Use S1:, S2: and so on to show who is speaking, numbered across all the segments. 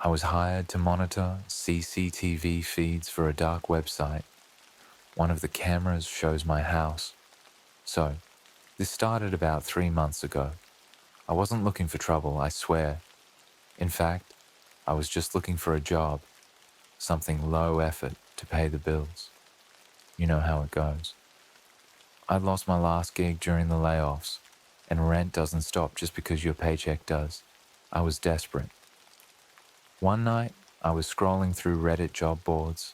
S1: I was hired to monitor CCTV feeds for a dark website. One of the cameras shows my house. So, this started about 3 months ago. I wasn't looking for trouble, I swear. In fact, I was just looking for a job, something low effort to pay the bills. You know how it goes. I'd lost my last gig during the layoffs, and rent doesn't stop just because your paycheck does. I was desperate. One night, I was scrolling through Reddit job boards,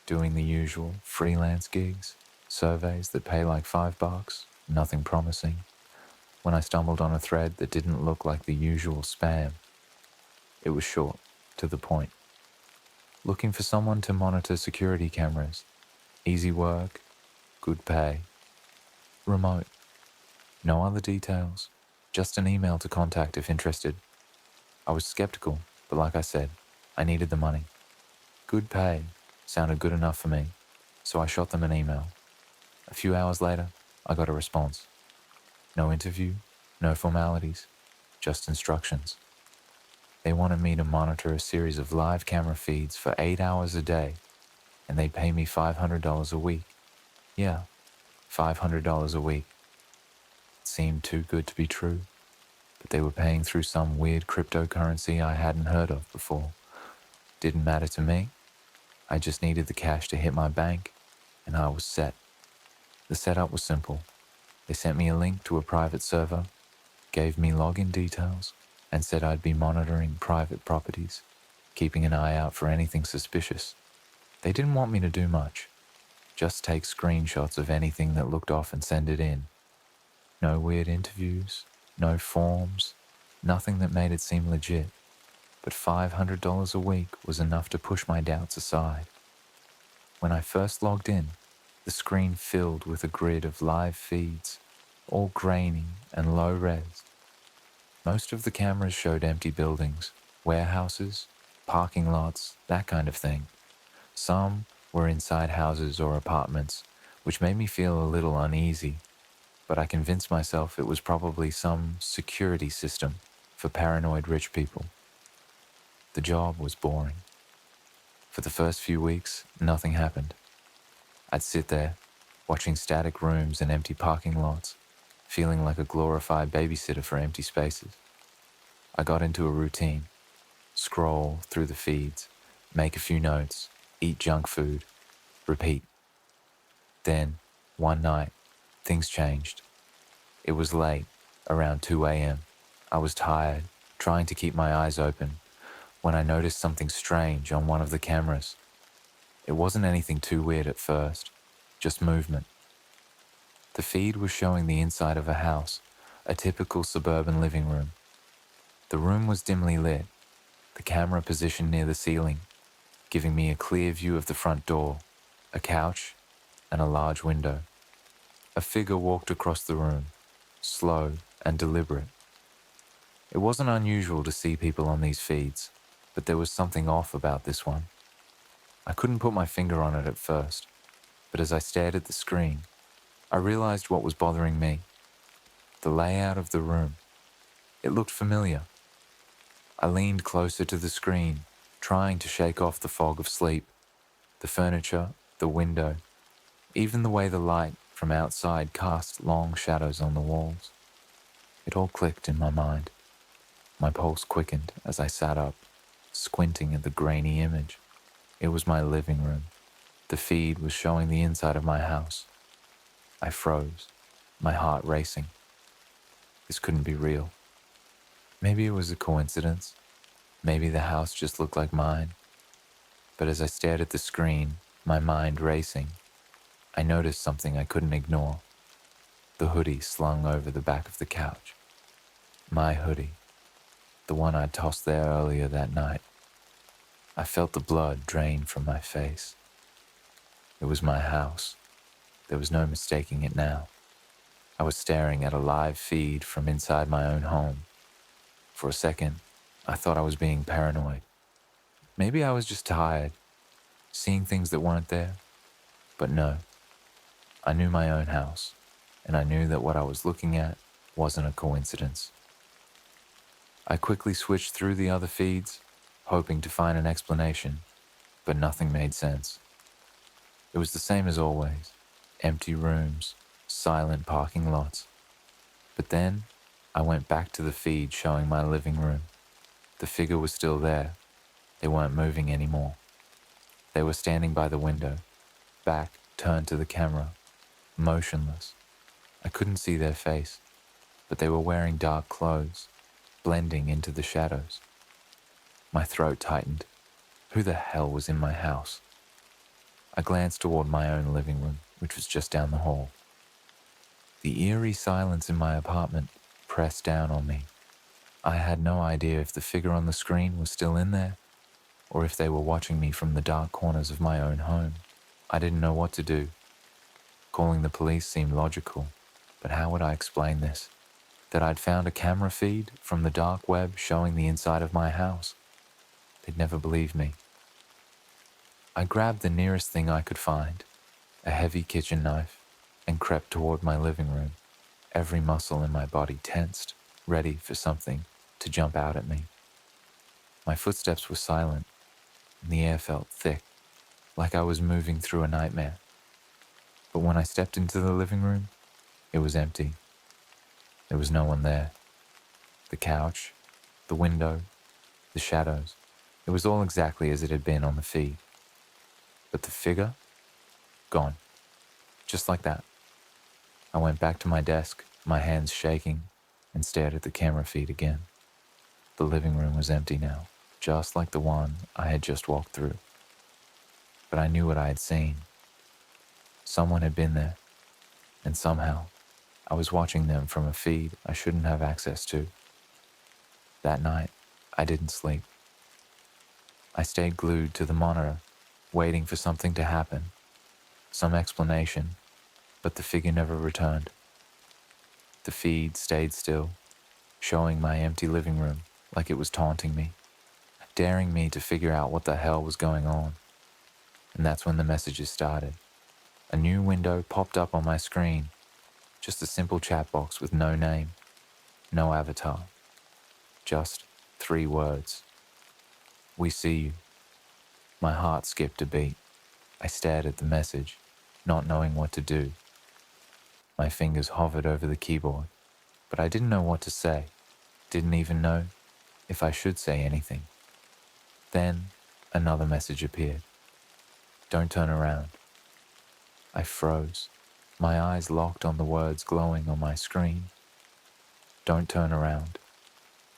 S1: doing the usual freelance gigs, surveys that pay like $5, nothing promising, when I stumbled on a thread that didn't look like the usual spam. It was short, to the point. Looking for someone to monitor security cameras. Easy work, good pay. Remote. No other details, just an email to contact if interested. I was skeptical, but like I said, I needed the money. Good pay sounded good enough for me, so I shot them an email. A few hours later, I got a response. No interview, no formalities, just instructions. They wanted me to monitor a series of live camera feeds for 8 hours a day, and they'd pay me $500 a week. Yeah, $500 a week. It seemed too good to be true, but they were paying through some weird cryptocurrency I hadn't heard of before. Didn't matter to me. I just needed the cash to hit my bank, and I was set. The setup was simple. They sent me a link to a private server, gave me login details, and said I'd be monitoring private properties, keeping an eye out for anything suspicious. They didn't want me to do much, just take screenshots of anything that looked off and send it in. No weird interviews, no forms, nothing that made it seem legit. But $500 a week was enough to push my doubts aside. When I first logged in, the screen filled with a grid of live feeds, all grainy and low res. Most of the cameras showed empty buildings, warehouses, parking lots, that kind of thing. Some were inside houses or apartments, which made me feel a little uneasy, but I convinced myself it was probably some security system for paranoid rich people. The job was boring. For the first few weeks, nothing happened. I'd sit there, watching static rooms and empty parking lots, feeling like a glorified babysitter for empty spaces. I got into a routine. Scroll through the feeds, make a few notes, eat junk food, repeat. Then, one night, things changed. It was late, around 2 a.m. I was tired, trying to keep my eyes open, when I noticed something strange on one of the cameras. It wasn't anything too weird at first, just movement. The feed was showing the inside of a house, a typical suburban living room. The room was dimly lit, the camera positioned near the ceiling, giving me a clear view of the front door, a couch, and a large window. A figure walked across the room, slow and deliberate. It wasn't unusual to see people on these feeds, but there was something off about this one. I couldn't put my finger on it at first, but as I stared at the screen, I realized what was bothering me. The layout of the room. It looked familiar. I leaned closer to the screen, trying to shake off the fog of sleep. The furniture, the window, even the way the light from outside cast long shadows on the walls. It all clicked in my mind. My pulse quickened as I sat up, squinting at the grainy image. It was my living room. The feed was showing the inside of my house. I froze, my heart racing. This couldn't be real. Maybe it was a coincidence. Maybe the house just looked like mine. But as I stared at the screen, my mind racing, I noticed something I couldn't ignore. The hoodie slung over the back of the couch. My hoodie. The one I'd tossed there earlier that night. I felt the blood drain from my face. It was my house. There was no mistaking it now. I was staring at a live feed from inside my own home. For a second, I thought I was being paranoid. Maybe I was just tired, seeing things that weren't there. But no, I knew my own house, and I knew that what I was looking at wasn't a coincidence. I quickly switched through the other feeds, hoping to find an explanation, but nothing made sense. It was the same as always, empty rooms, silent parking lots. But then, I went back to the feed showing my living room. The figure was still there. They weren't moving anymore. They were standing by the window, back turned to the camera, motionless. I couldn't see their face, but they were wearing dark clothes, blending into the shadows. My throat tightened. Who the hell was in my house? I glanced toward my own living room, which was just down the hall. The eerie silence in my apartment pressed down on me. I had no idea if the figure on the screen was still in there, or if they were watching me from the dark corners of my own home. I didn't know what to do. Calling the police seemed logical, but how would I explain this? That I'd found a camera feed from the dark web showing the inside of my house? They'd never believe me. I grabbed the nearest thing I could find, a heavy kitchen knife, and crept toward my living room, every muscle in my body tensed, ready for something to jump out at me. My footsteps were silent, and the air felt thick, like I was moving through a nightmare. But when I stepped into the living room, it was empty. There was no one there. The couch, the window, the shadows, it was all exactly as it had been on the feed. But the figure? Gone. Just like that. I went back to my desk, my hands shaking, and stared at the camera feed again. The living room was empty now, just like the one I had just walked through. But I knew what I had seen. Someone had been there, and somehow I was watching them from a feed I shouldn't have access to. That night, I didn't sleep. I stayed glued to the monitor, waiting for something to happen, some explanation, but the figure never returned. The feed stayed still, showing my empty living room like it was taunting me, daring me to figure out what the hell was going on. And that's when the messages started. A new window popped up on my screen, just a simple chat box with no name, no avatar, just 3 words. We see you. My heart skipped a beat. I stared at the message, not knowing what to do. My fingers hovered over the keyboard, but I didn't know what to say, didn't even know if I should say anything. Then another message appeared. Don't turn around. I froze, my eyes locked on the words glowing on my screen. Don't turn around.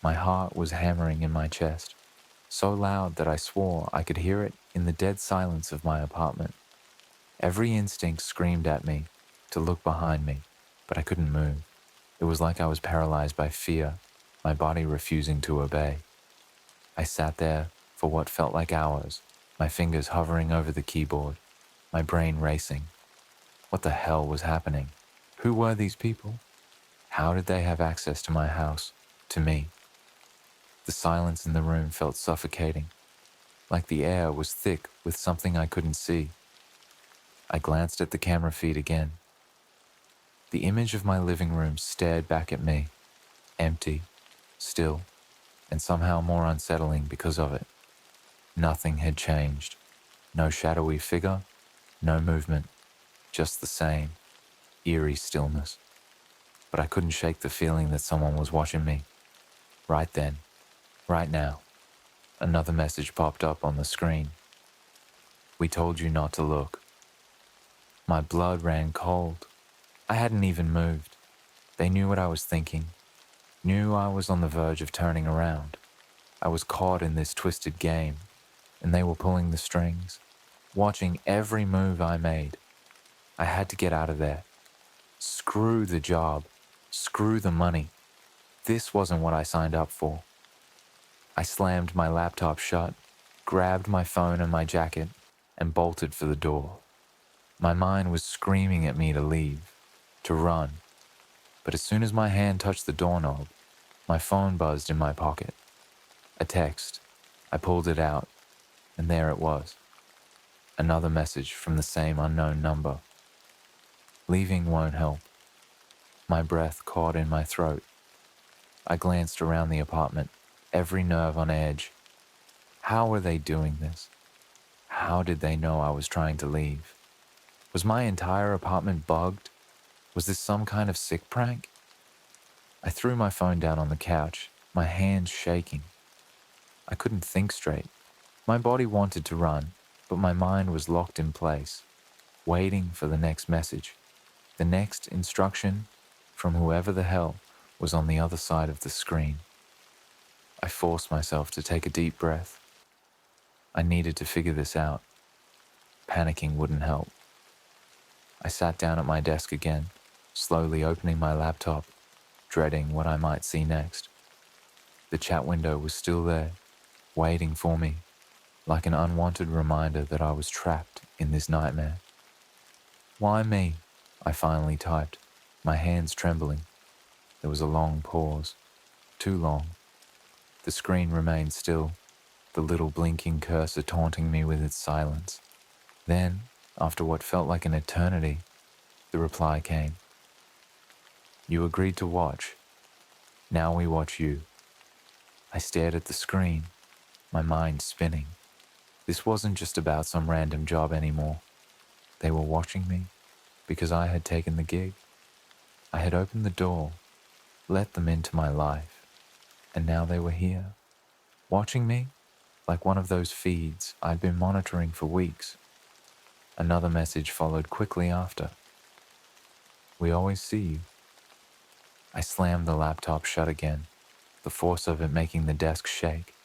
S1: My heart was hammering in my chest, so loud that I swore I could hear it in the dead silence of my apartment. Every instinct screamed at me to look behind me, but I couldn't move. It was like I was paralyzed by fear, my body refusing to obey. I sat there for what felt like hours, my fingers hovering over the keyboard, my brain racing. What the hell was happening? Who were these people? How did they have access to my house, to me? The silence in the room felt suffocating, like the air was thick with something I couldn't see. I glanced at the camera feed again. The image of my living room stared back at me, empty, still, and somehow more unsettling because of it. Nothing had changed. No shadowy figure, no movement, just the same, eerie stillness. But I couldn't shake the feeling that someone was watching me. Right then, right now, another message popped up on the screen. We told you not to look. My blood ran cold. I hadn't even moved. They knew what I was thinking, knew I was on the verge of turning around. I was caught in this twisted game, and they were pulling the strings, watching every move I made. I had to get out of there. Screw the job. Screw the money. This wasn't what I signed up for. I slammed my laptop shut, grabbed my phone and my jacket, and bolted for the door. My mind was screaming at me to leave, to run. But as soon as my hand touched the doorknob, my phone buzzed in my pocket. A text. I pulled it out, and there it was. Another message from the same unknown number. Leaving won't help. My breath caught in my throat. I glanced around the apartment, every nerve on edge. How were they doing this? How did they know I was trying to leave? Was my entire apartment bugged? Was this some kind of sick prank? I threw my phone down on the couch, my hands shaking. I couldn't think straight. My body wanted to run, but my mind was locked in place, waiting for the next message, the next instruction from whoever the hell was on the other side of the screen. I forced myself to take a deep breath. I needed to figure this out. Panicking wouldn't help. I sat down at my desk again, slowly opening my laptop, dreading what I might see next. The chat window was still there, waiting for me, like an unwanted reminder that I was trapped in this nightmare. "Why me?" I finally typed, my hands trembling. There was a long pause. Too long. The screen remained still, the little blinking cursor taunting me with its silence. Then, after what felt like an eternity, the reply came. "You agreed to watch. Now we watch you." I stared at the screen, my mind spinning. This wasn't just about some random job anymore. They were watching me because I had taken the gig. I had opened the door, let them into my life, and now they were here, watching me like one of those feeds I'd been monitoring for weeks. Another message followed quickly after. "We always see you." I slammed the laptop shut again, the force of it making the desk shake.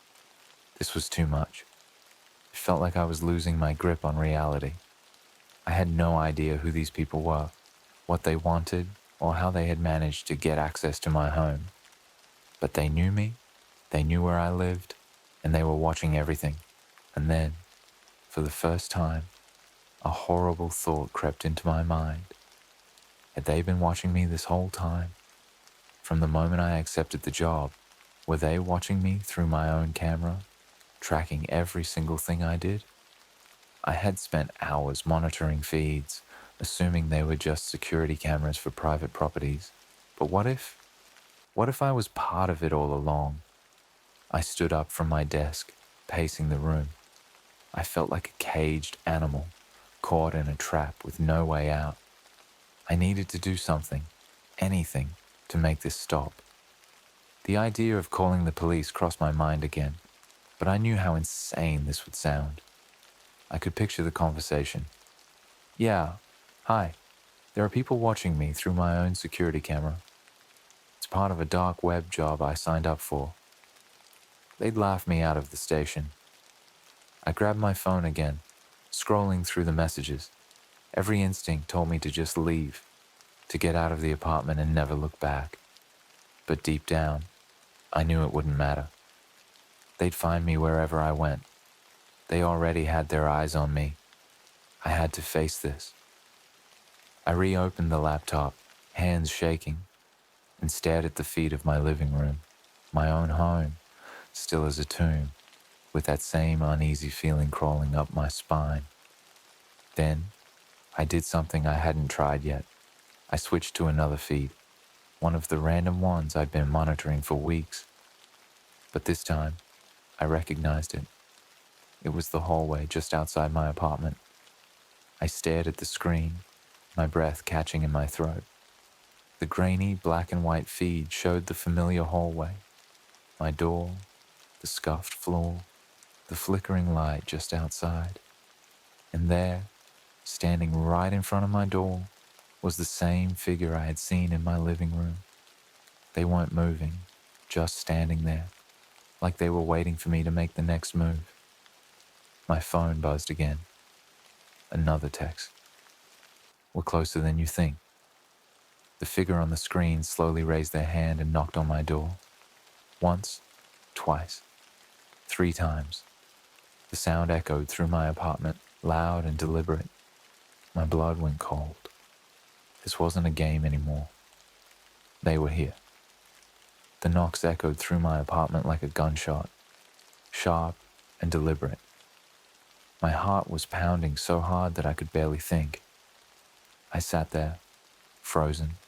S1: This was too much. It felt like I was losing my grip on reality. I had no idea who these people were, what they wanted, or how they had managed to get access to my home. But they knew me, they knew where I lived, and they were watching everything. And then, for the first time, a horrible thought crept into my mind. Had they been watching me this whole time? From the moment I accepted the job, were they watching me through my own camera, tracking every single thing I did? I had spent hours monitoring feeds, assuming they were just security cameras for private properties. But what if I was part of it all along? I stood up from my desk, pacing the room. I felt like a caged animal, caught in a trap with no way out. I needed to do something, anything, to make this stop. The idea of calling the police crossed my mind again, but I knew how insane this would sound. I could picture the conversation. "Yeah, hi. There are people watching me through my own security camera. It's part of a dark web job I signed up for." They'd laugh me out of the station. I grabbed my phone again, scrolling through the messages. Every instinct told me to just leave, to get out of the apartment and never look back. But deep down, I knew it wouldn't matter. They'd find me wherever I went. They already had their eyes on me. I had to face this. I reopened the laptop, hands shaking, and stared at the feet of my living room, my own home, still as a tomb, with that same uneasy feeling crawling up my spine. Then, I did something I hadn't tried yet. I switched to another feed, one of the random ones I'd been monitoring for weeks. But this time, I recognized it. It was the hallway just outside my apartment. I stared at the screen, my breath catching in my throat. The grainy black and white feed showed the familiar hallway, my door, the scuffed floor, the flickering light just outside. And there, standing right in front of my door, was the same figure I had seen in my living room. They weren't moving, just standing there, like they were waiting for me to make the next move. My phone buzzed again. Another text. "We're closer than you think." The figure on the screen slowly raised their hand and knocked on my door. Once, twice, 3 times. The sound echoed through my apartment, loud and deliberate. My blood went cold. This wasn't a game anymore. They were here. The knocks echoed through my apartment like a gunshot, sharp and deliberate. My heart was pounding so hard that I could barely think. I sat there, frozen,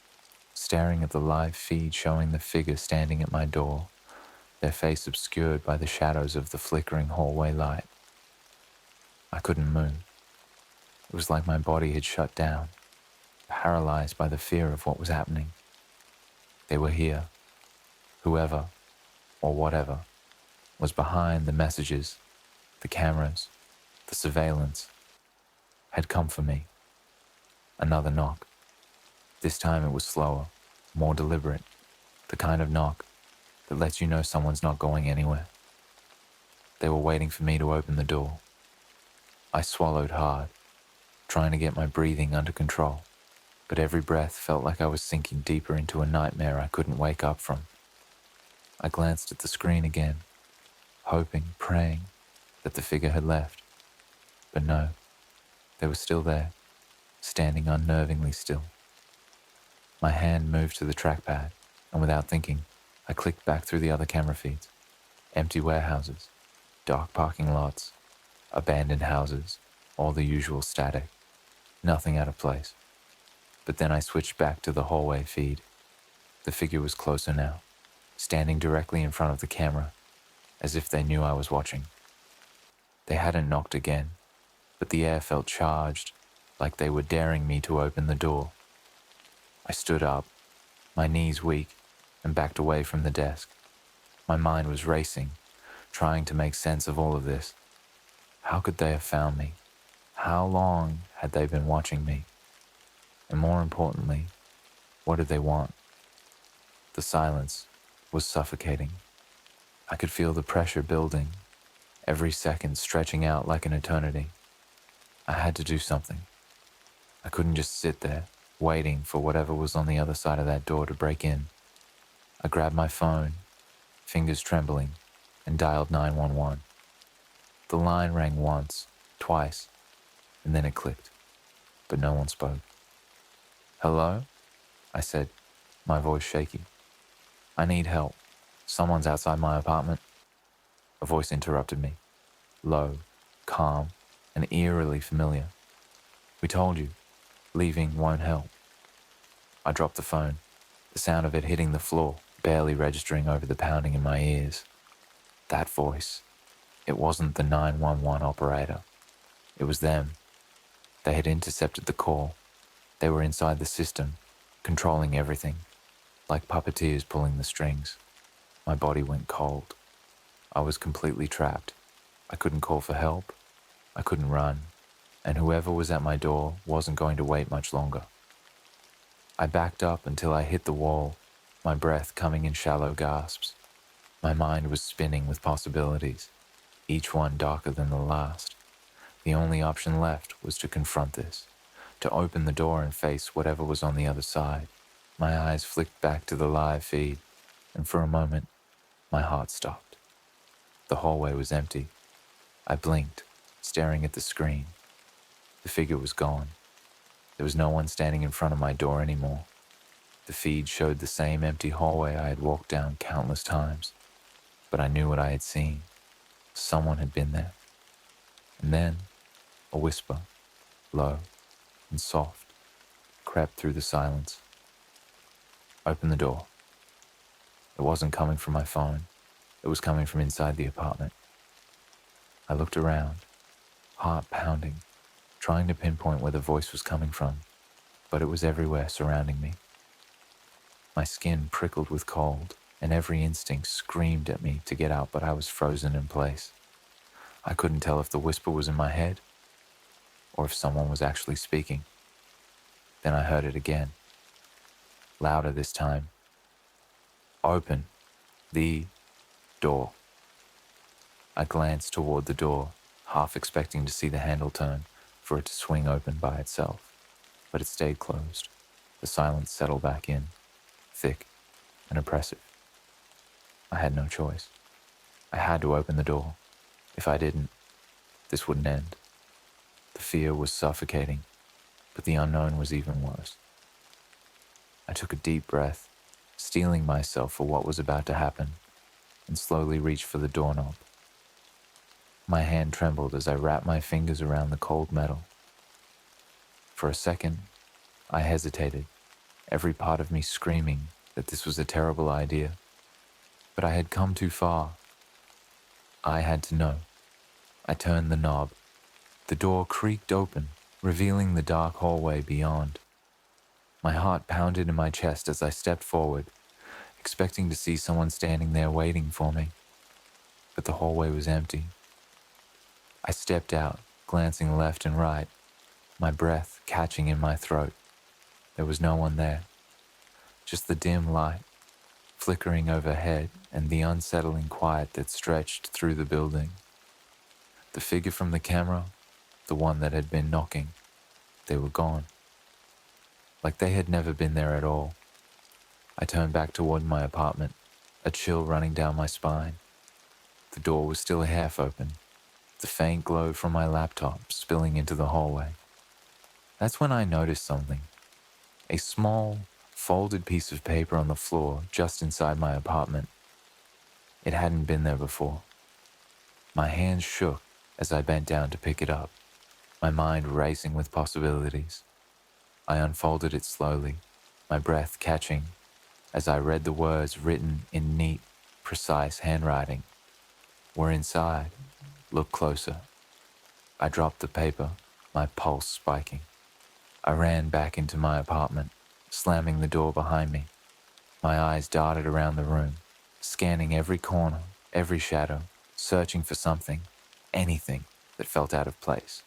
S1: staring at the live feed showing the figure standing at my door, their face obscured by the shadows of the flickering hallway light. I couldn't move. It was like my body had shut down, paralyzed by the fear of what was happening. They were here. Whoever, or whatever, was behind the messages, the cameras, the surveillance, had come for me. Another knock. This time it was slower, more deliberate, the kind of knock that lets you know someone's not going anywhere. They were waiting for me to open the door. I swallowed hard, trying to get my breathing under control, but every breath felt like I was sinking deeper into a nightmare I couldn't wake up from. I glanced at the screen again, hoping, praying that the figure had left. But no, they were still there, standing unnervingly still. My hand moved to the trackpad, and without thinking, I clicked back through the other camera feeds. Empty warehouses, dark parking lots, abandoned houses, all the usual static. Nothing out of place. But then I switched back to the hallway feed. The figure was closer now, standing directly in front of the camera, as if they knew I was watching. They hadn't knocked again, but the air felt charged, like they were daring me to open the door. I stood up, my knees weak, and backed away from the desk. My mind was racing, trying to make sense of all of this. How could they have found me? How long had they been watching me? And more importantly, what did they want? The silence was suffocating. I could feel the pressure building, every second stretching out like an eternity. I had to do something. I couldn't just sit there, waiting for whatever was on the other side of that door to break in. I grabbed my phone, fingers trembling, and dialed 911. The line rang once, twice, and then it clicked, but no one spoke. "Hello?" I said, my voice shaky. "I need help. Someone's outside my apartment." A voice interrupted me, low, calm, and eerily familiar. "We told you, leaving won't help." I dropped the phone, the sound of it hitting the floor, barely registering over the pounding in my ears. That voice. It wasn't the 911 operator. It was them. They had intercepted the call. They were inside the system, controlling everything, like puppeteers pulling the strings. My body went cold. I was completely trapped. I couldn't call for help. I couldn't run. And whoever was at my door wasn't going to wait much longer. I backed up until I hit the wall, my breath coming in shallow gasps. My mind was spinning with possibilities, each one darker than the last. The only option left was to confront this, to open the door and face whatever was on the other side. My eyes flicked back to the live feed, and for a moment, my heart stopped. The hallway was empty. I blinked, staring at the screen. The figure was gone. There was no one standing in front of my door anymore. The feed showed the same empty hallway I had walked down countless times, but I knew what I had seen. Someone had been there. And then, a whisper, low and soft, crept through the silence. "Open the door." It wasn't coming from my phone. It was coming from inside the apartment. I looked around, heart pounding, trying to pinpoint where the voice was coming from, but it was everywhere surrounding me. My skin prickled with cold, and every instinct screamed at me to get out, but I was frozen in place. I couldn't tell if the whisper was in my head, or if someone was actually speaking. Then I heard it again, louder this time. "Open the door." I glanced toward the door, half expecting to see the handle turn, for it to swing open by itself, but it stayed closed. The silence settled back in, thick and oppressive. I had no choice. I had to open the door. If I didn't, this wouldn't end. The fear was suffocating, but the unknown was even worse. I took a deep breath, steeling myself for what was about to happen, and slowly reached for the doorknob. My hand trembled as I wrapped my fingers around the cold metal. For a second, I hesitated, every part of me screaming that this was a terrible idea. But I had come too far. I had to know. I turned the knob. The door creaked open, revealing the dark hallway beyond. My heart pounded in my chest as I stepped forward, expecting to see someone standing there waiting for me. But the hallway was empty. I stepped out, glancing left and right, my breath catching in my throat. There was no one there, just the dim light flickering overhead and the unsettling quiet that stretched through the building. The figure from the camera, the one that had been knocking, they were gone. Like they had never been there at all. I turned back toward my apartment, a chill running down my spine. The door was still half open, the faint glow from my laptop spilling into the hallway. That's when I noticed something. A small, folded piece of paper on the floor just inside my apartment. It hadn't been there before. My hands shook as I bent down to pick it up, my mind racing with possibilities. I unfolded it slowly, my breath catching as I read the words written in neat, precise handwriting. We're inside. Look closer. I dropped the paper, my pulse spiking. I ran back into my apartment, slamming the door behind me. My eyes darted around the room, scanning every corner, every shadow, searching for something, anything that felt out of place.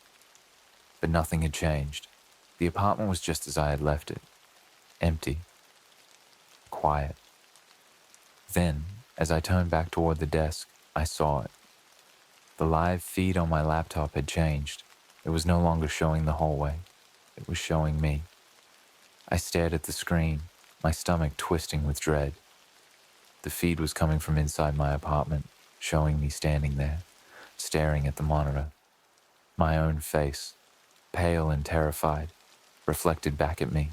S1: But nothing had changed. The apartment was just as I had left it, empty, quiet. Then, as I turned back toward the desk, I saw it. The live feed on my laptop had changed. It was no longer showing the hallway. It was showing me. I stared at the screen, my stomach twisting with dread. The feed was coming from inside my apartment, showing me standing there, staring at the monitor. My own face, pale and terrified, reflected back at me.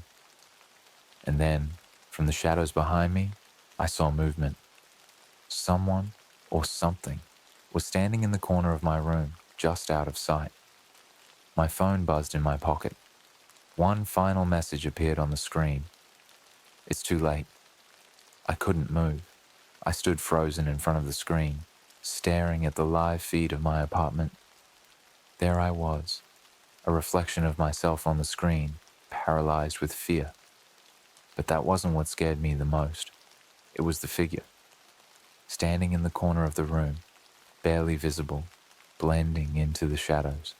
S1: And then, from the shadows behind me, I saw movement. Someone, or something, was standing in the corner of my room, just out of sight. My phone buzzed in my pocket. One final message appeared on the screen. It's too late. I couldn't move. I stood frozen in front of the screen, staring at the live feed of my apartment. There I was, a reflection of myself on the screen, paralyzed with fear. But that wasn't what scared me the most. It was the figure, standing in the corner of the room, barely visible, blending into the shadows.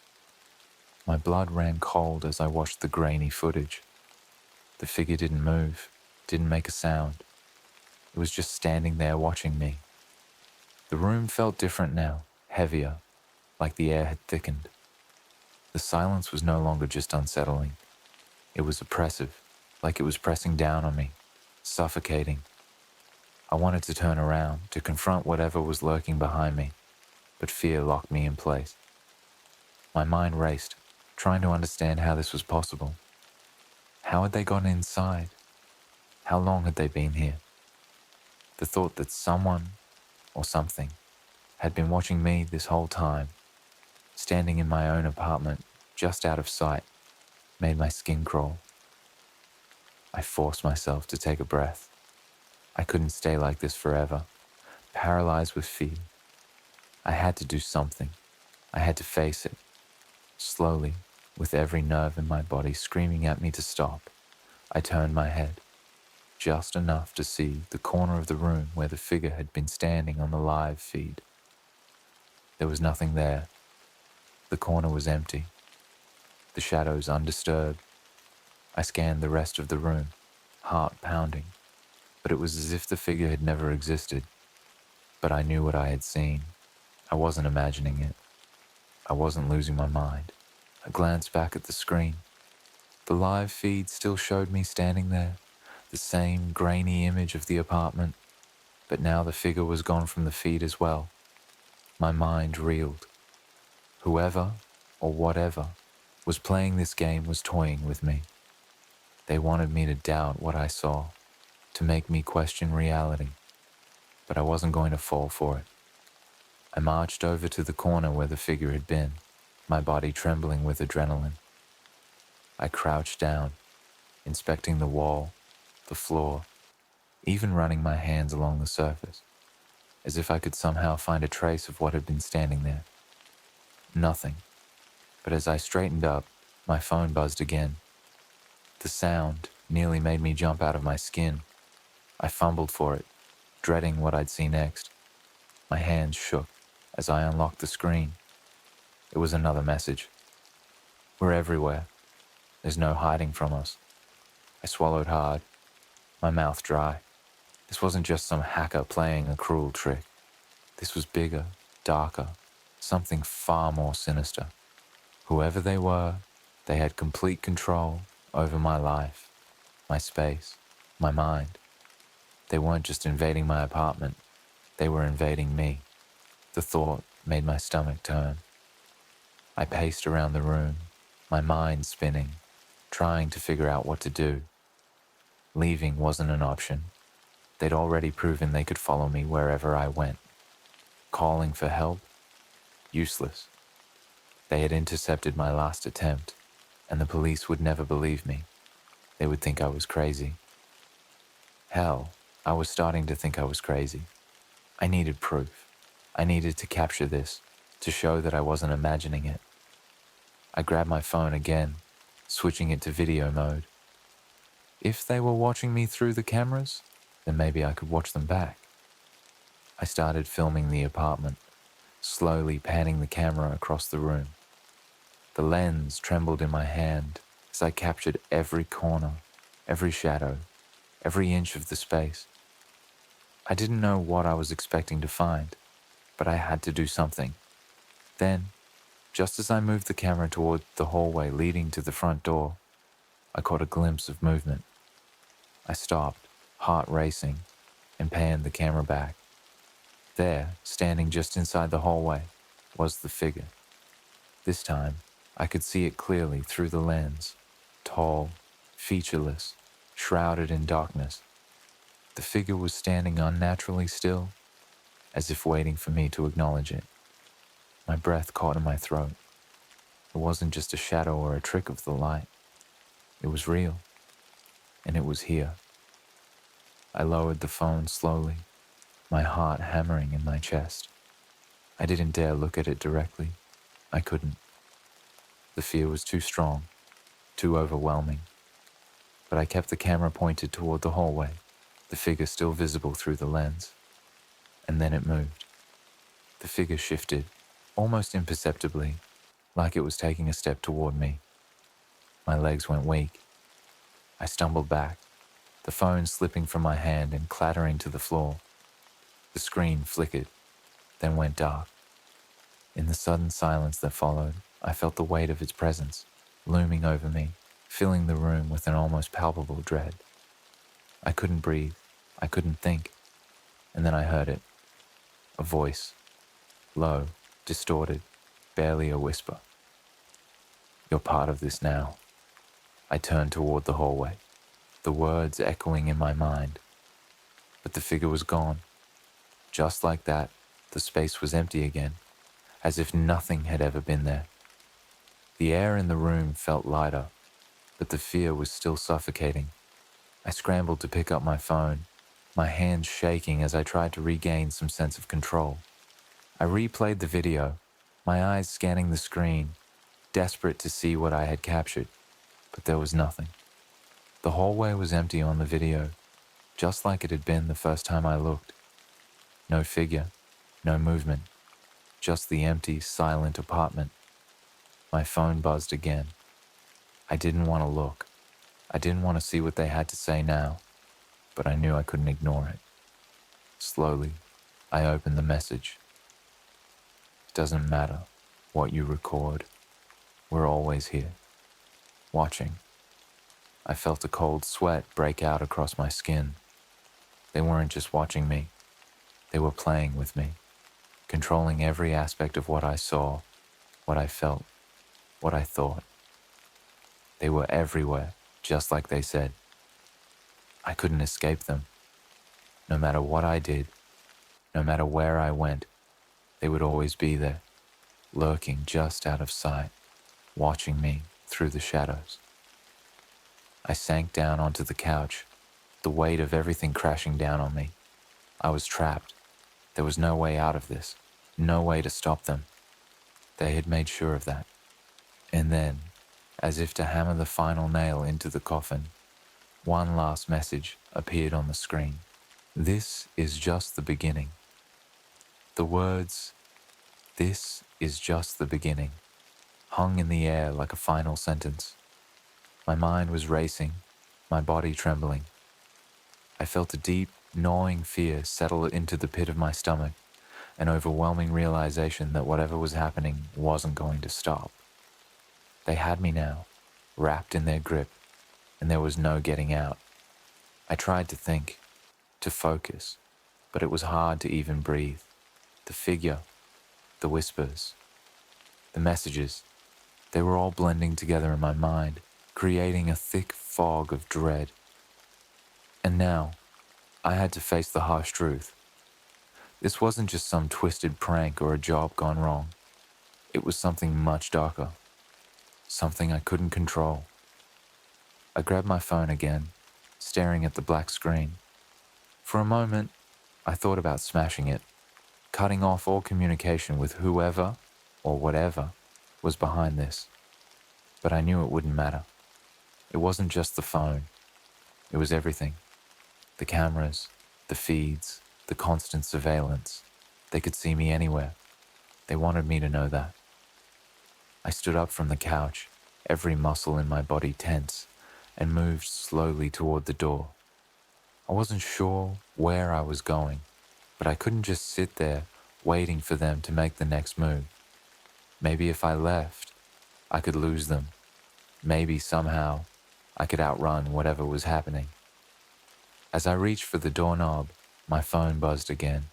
S1: My blood ran cold as I watched the grainy footage. The figure didn't move, didn't make a sound. It was just standing there watching me. The room felt different now, heavier, like the air had thickened. The silence was no longer just unsettling. It was oppressive, like it was pressing down on me, suffocating. I wanted to turn around, to confront whatever was lurking behind me, but fear locked me in place. My mind raced, trying to understand how this was possible. How had they gotten inside? How long had they been here? The thought that someone, or something, had been watching me this whole time, standing in my own apartment, just out of sight, made my skin crawl. I forced myself to take a breath. I couldn't stay like this forever, paralyzed with fear. I had to do something. I had to face it. Slowly, with every nerve in my body screaming at me to stop, I turned my head, just enough to see the corner of the room where the figure had been standing on the live feed. There was nothing there. The corner was empty, the shadows undisturbed. I scanned the rest of the room, heart pounding, but it was as if the figure had never existed. But I knew what I had seen. I wasn't imagining it. I wasn't losing my mind. I glanced back at the screen. The live feed still showed me standing there, the same grainy image of the apartment, but now the figure was gone from the feed as well. My mind reeled. Whoever, or whatever, was playing this game was toying with me. They wanted me to doubt what I saw, to make me question reality, but I wasn't going to fall for it. I marched over to the corner where the figure had been, my body trembling with adrenaline. I crouched down, inspecting the wall, the floor, even running my hands along the surface. as if I could somehow find a trace of what had been standing there. Nothing. But as I straightened up, my phone buzzed again. The sound nearly made me jump out of my skin. I fumbled for it, dreading what I'd see next. My hands shook as I unlocked the screen. It was another message. We're everywhere. There's no hiding from us. I swallowed hard, my mouth dry. This wasn't just some hacker playing a cruel trick. This was bigger, darker, something far more sinister. Whoever they were, they had complete control over my life, my space, my mind. They weren't just invading my apartment, they were invading me. The thought made my stomach turn. I paced around the room, my mind spinning, trying to figure out what to do. Leaving wasn't an option. They'd already proven they could follow me wherever I went. Calling for help? Useless. They had intercepted my last attempt, and the police would never believe me. They would think I was crazy. Hell, I was starting to think I was crazy. I needed proof. I needed to capture this, to show that I wasn't imagining it. I grabbed my phone again, switching it to video mode. If they were watching me through the cameras, then maybe I could watch them back. I started filming the apartment, slowly panning the camera across the room. The lens trembled in my hand as I captured every corner, every shadow, every inch of the space. I didn't know what I was expecting to find, but I had to do something. Then, just as I moved the camera toward the hallway leading to the front door, I caught a glimpse of movement. I stopped, heart racing, and panned the camera back. There, standing just inside the hallway, was the figure. This time, I could see it clearly through the lens, tall, featureless, shrouded in darkness. The figure was standing unnaturally still, as if waiting for me to acknowledge it. My breath caught in my throat. It wasn't just a shadow or a trick of the light. It was real, and it was here. I lowered the phone slowly, my heart hammering in my chest. I didn't dare look at it directly. I couldn't. The fear was too strong, too overwhelming. But I kept the camera pointed toward the hallway, the figure still visible through the lens. And then it moved. The figure shifted, almost imperceptibly, like it was taking a step toward me. My legs went weak. I stumbled back, the phone slipping from my hand and clattering to the floor. The screen flickered, then went dark. In the sudden silence that followed, I felt the weight of its presence, looming over me, filling the room with an almost palpable dread. I couldn't breathe. I couldn't think. And then I heard it. A voice. Low, distorted, barely a whisper. You're part of this now. I turned toward the hallway, the words echoing in my mind. But the figure was gone. Just like that, the space was empty again, as if nothing had ever been there. The air in the room felt lighter, but the fear was still suffocating. I scrambled to pick up my phone, my hands shaking as I tried to regain some sense of control. I replayed the video, my eyes scanning the screen, desperate to see what I had captured, but there was nothing. The hallway was empty on the video, just like it had been the first time I looked. No figure, no movement, just the empty, silent apartment. My phone buzzed again. I didn't want to look. I didn't want to see what they had to say now, but I knew I couldn't ignore it. Slowly, I opened the message. It doesn't matter what you record. We're always here, watching. I felt a cold sweat break out across my skin. They weren't just watching me. They were playing with me, controlling every aspect of what I saw, what I felt, what I thought. They were everywhere, just like they said. I couldn't escape them. No matter what I did, no matter where I went, they would always be there, lurking just out of sight, watching me through the shadows. I sank down onto the couch, the weight of everything crashing down on me. I was trapped, There was no way out of this, no way to stop them. They had made sure of that. And then, as if to hammer the final nail into the coffin, one last message appeared on the screen. This is just the beginning. The words, "This is just the beginning," hung in the air like a final sentence. My mind was racing, my body trembling. I felt a deep, gnawing fear settle into the pit of my stomach, an overwhelming realization that whatever was happening wasn't going to stop. They had me now, wrapped in their grip, and there was no getting out. I tried to think, to focus, but it was hard to even breathe. The figure, the whispers, the messages, they were all blending together in my mind, creating a thick fog of dread. And now, I had to face the harsh truth. This wasn't just some twisted prank or a job gone wrong. It was something much darker, something I couldn't control. I grabbed my phone again, staring at the black screen. For a moment, I thought about smashing it, cutting off all communication with whoever or whatever was behind this. But I knew it wouldn't matter. It wasn't just the phone. It was everything. The cameras, the feeds, the constant surveillance. They could see me anywhere. They wanted me to know that. I stood up from the couch, every muscle in my body tense, and moved slowly toward the door. I wasn't sure where I was going, but I couldn't just sit there waiting for them to make the next move. Maybe if I left, I could lose them. Maybe somehow I could outrun whatever was happening. As I reached for the doorknob, my phone buzzed again.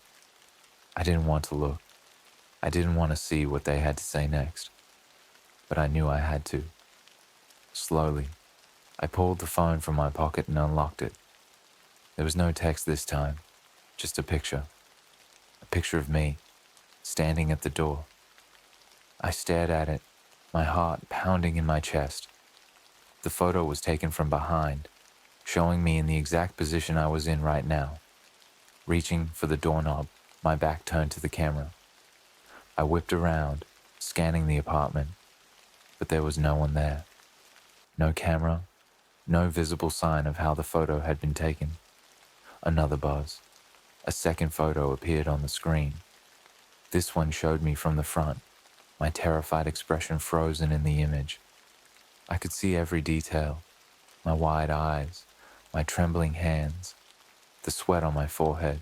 S1: I didn't want to look. I didn't want to see what they had to say next. But I knew I had to. Slowly, I pulled the phone from my pocket and unlocked it. There was no text this time, just a picture. A picture of me, standing at the door. I stared at it, my heart pounding in my chest. The photo was taken from behind, showing me in the exact position I was in right now. Reaching for the doorknob, my back turned to the camera. I whipped around, scanning the apartment, but there was no one there. No camera, no visible sign of how the photo had been taken. Another buzz. A second photo appeared on the screen. This one showed me from the front, my terrified expression frozen in the image. I could see every detail, my wide eyes, my trembling hands, the sweat on my forehead.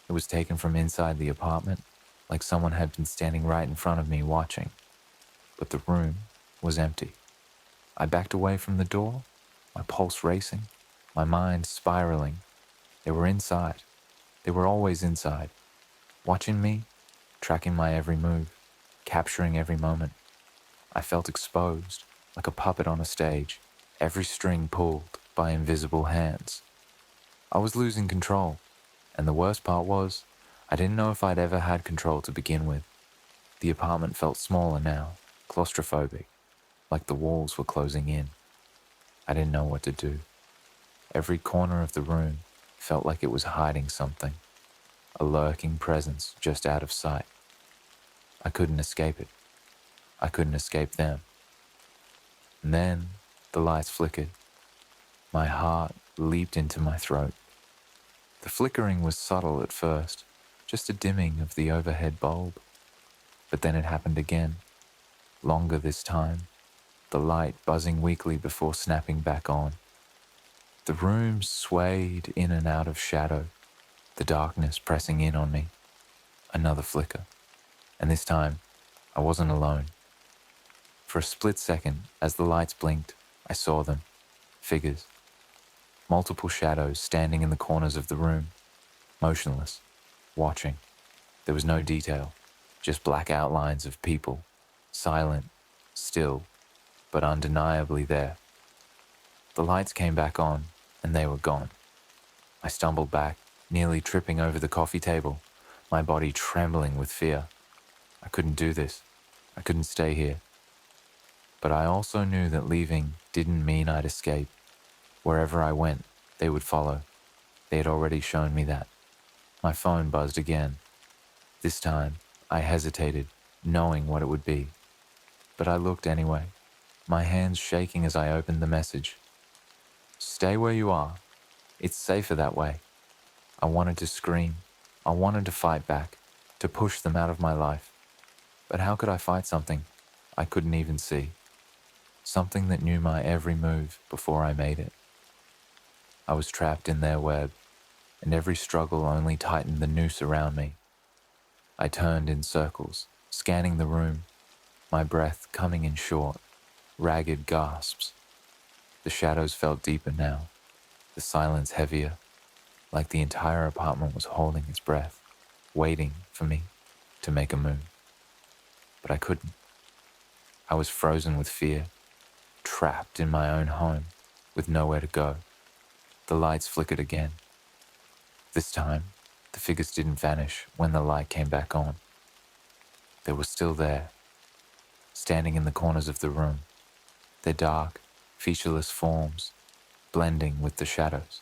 S1: It was taken from inside the apartment, like someone had been standing right in front of me watching. But the room was empty. I backed away from the door, my pulse racing, my mind spiraling. They were inside. They were always inside, watching me, tracking my every move, capturing every moment. I felt exposed, like a puppet on a stage, every string pulled by invisible hands. I was losing control, and the worst part was, I didn't know if I'd ever had control to begin with. The apartment felt smaller now, claustrophobic, like the walls were closing in. I didn't know what to do. Every corner of the room felt like it was hiding something, a lurking presence just out of sight. I couldn't escape it. I couldn't escape them. And then the lights flickered. My heart leaped into my throat. The flickering was subtle at first, just a dimming of the overhead bulb. But then it happened again, longer this time, the light buzzing weakly before snapping back on. The room swayed in and out of shadow, the darkness pressing in on me. Another flicker, and this time I wasn't alone. For a split second, as the lights blinked, I saw them, figures. Multiple shadows standing in the corners of the room, motionless, watching. There was no detail, just black outlines of people, silent, still, but undeniably there. The lights came back on, and they were gone. I stumbled back, nearly tripping over the coffee table, my body trembling with fear. I couldn't do this. I couldn't stay here. But I also knew that leaving didn't mean I'd escape. Wherever I went, they would follow. They had already shown me that. My phone buzzed again. This time, I hesitated, knowing what it would be. But I looked anyway, my hands shaking as I opened the message. Stay where you are. It's safer that way. I wanted to scream. I wanted to fight back, to push them out of my life. But how could I fight something I couldn't even see? Something that knew my every move before I made it. I was trapped in their web, and every struggle only tightened the noose around me. I turned in circles, scanning the room, my breath coming in short, ragged gasps. The shadows felt deeper now, the silence heavier, like the entire apartment was holding its breath, waiting for me to make a move. But I couldn't. I was frozen with fear, trapped in my own home, with nowhere to go. The lights flickered again. This time, the figures didn't vanish when the light came back on. They were still there, standing in the corners of the room, their dark, featureless forms blending with the shadows.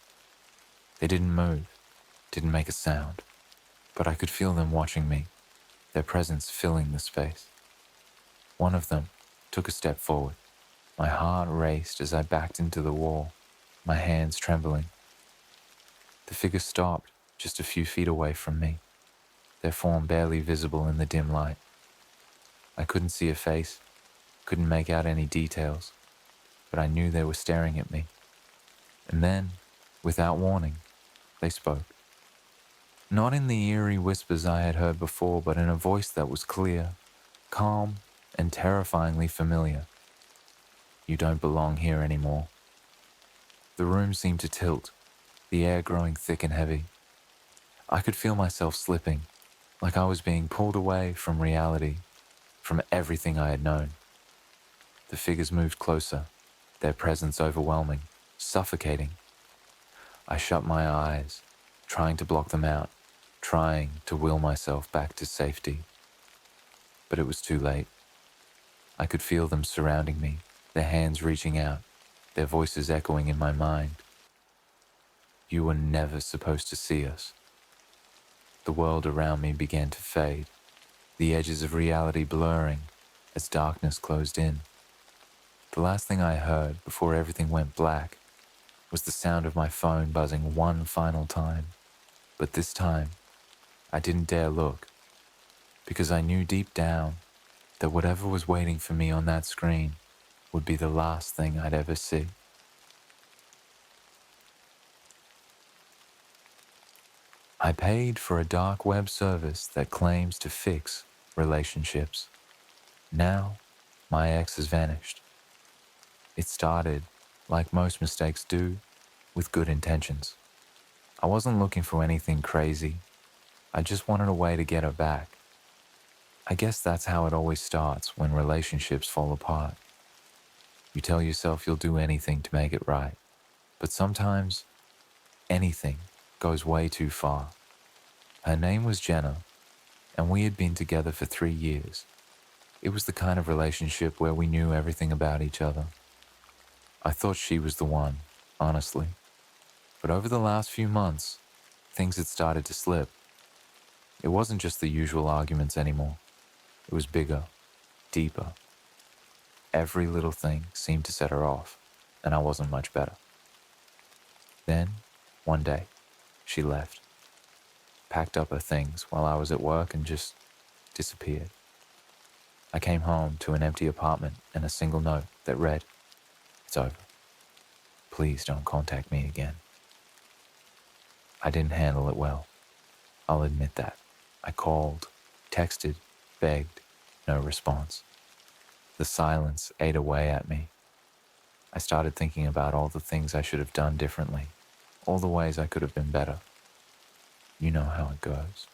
S1: They didn't move, didn't make a sound, but I could feel them watching me, their presence filling the space. One of them took a step forward. My heart raced as I backed into the wall, my hands trembling. The figure stopped just a few feet away from me, their form barely visible in the dim light. I couldn't see a face, couldn't make out any details, but I knew they were staring at me. And then, without warning, they spoke. Not in the eerie whispers I had heard before, but in a voice that was clear, calm, and terrifyingly familiar. You don't belong here anymore. The room seemed to tilt, the air growing thick and heavy. I could feel myself slipping, like I was being pulled away from reality, from everything I had known. The figures moved closer, their presence overwhelming, suffocating. I shut my eyes, trying to block them out, trying to will myself back to safety. But it was too late. I could feel them surrounding me, their hands reaching out, their voices echoing in my mind. You were never supposed to see us. The world around me began to fade, the edges of reality blurring as darkness closed in. The last thing I heard before everything went black was the sound of my phone buzzing one final time. But this time, I didn't dare look, because I knew deep down that whatever was waiting for me on that screen would be the last thing I'd ever see. I paid for a dark web service that claims to fix relationships. Now, my ex has vanished. It started, like most mistakes do, with good intentions. I wasn't looking for anything crazy. I just wanted a way to get her back. I guess that's how it always starts when relationships fall apart. You tell yourself you'll do anything to make it right, but sometimes anything goes way too far. Her name was Jenna, and we had been together for 3 years. It was the kind of relationship where we knew everything about each other. I thought she was the one, honestly. But over the last few months, things had started to slip. It wasn't just the usual arguments anymore. It was bigger, deeper. Every little thing seemed to set her off, and I wasn't much better. Then, one day, she left, packed up her things while I was at work and just disappeared. I came home to an empty apartment and a single note that read, "It's over. Please don't contact me again." I didn't handle it well. I'll admit that. I called, texted, begged, no response. The silence ate away at me. I started thinking about all the things I should have done differently, all the ways I could have been better. You know how it goes.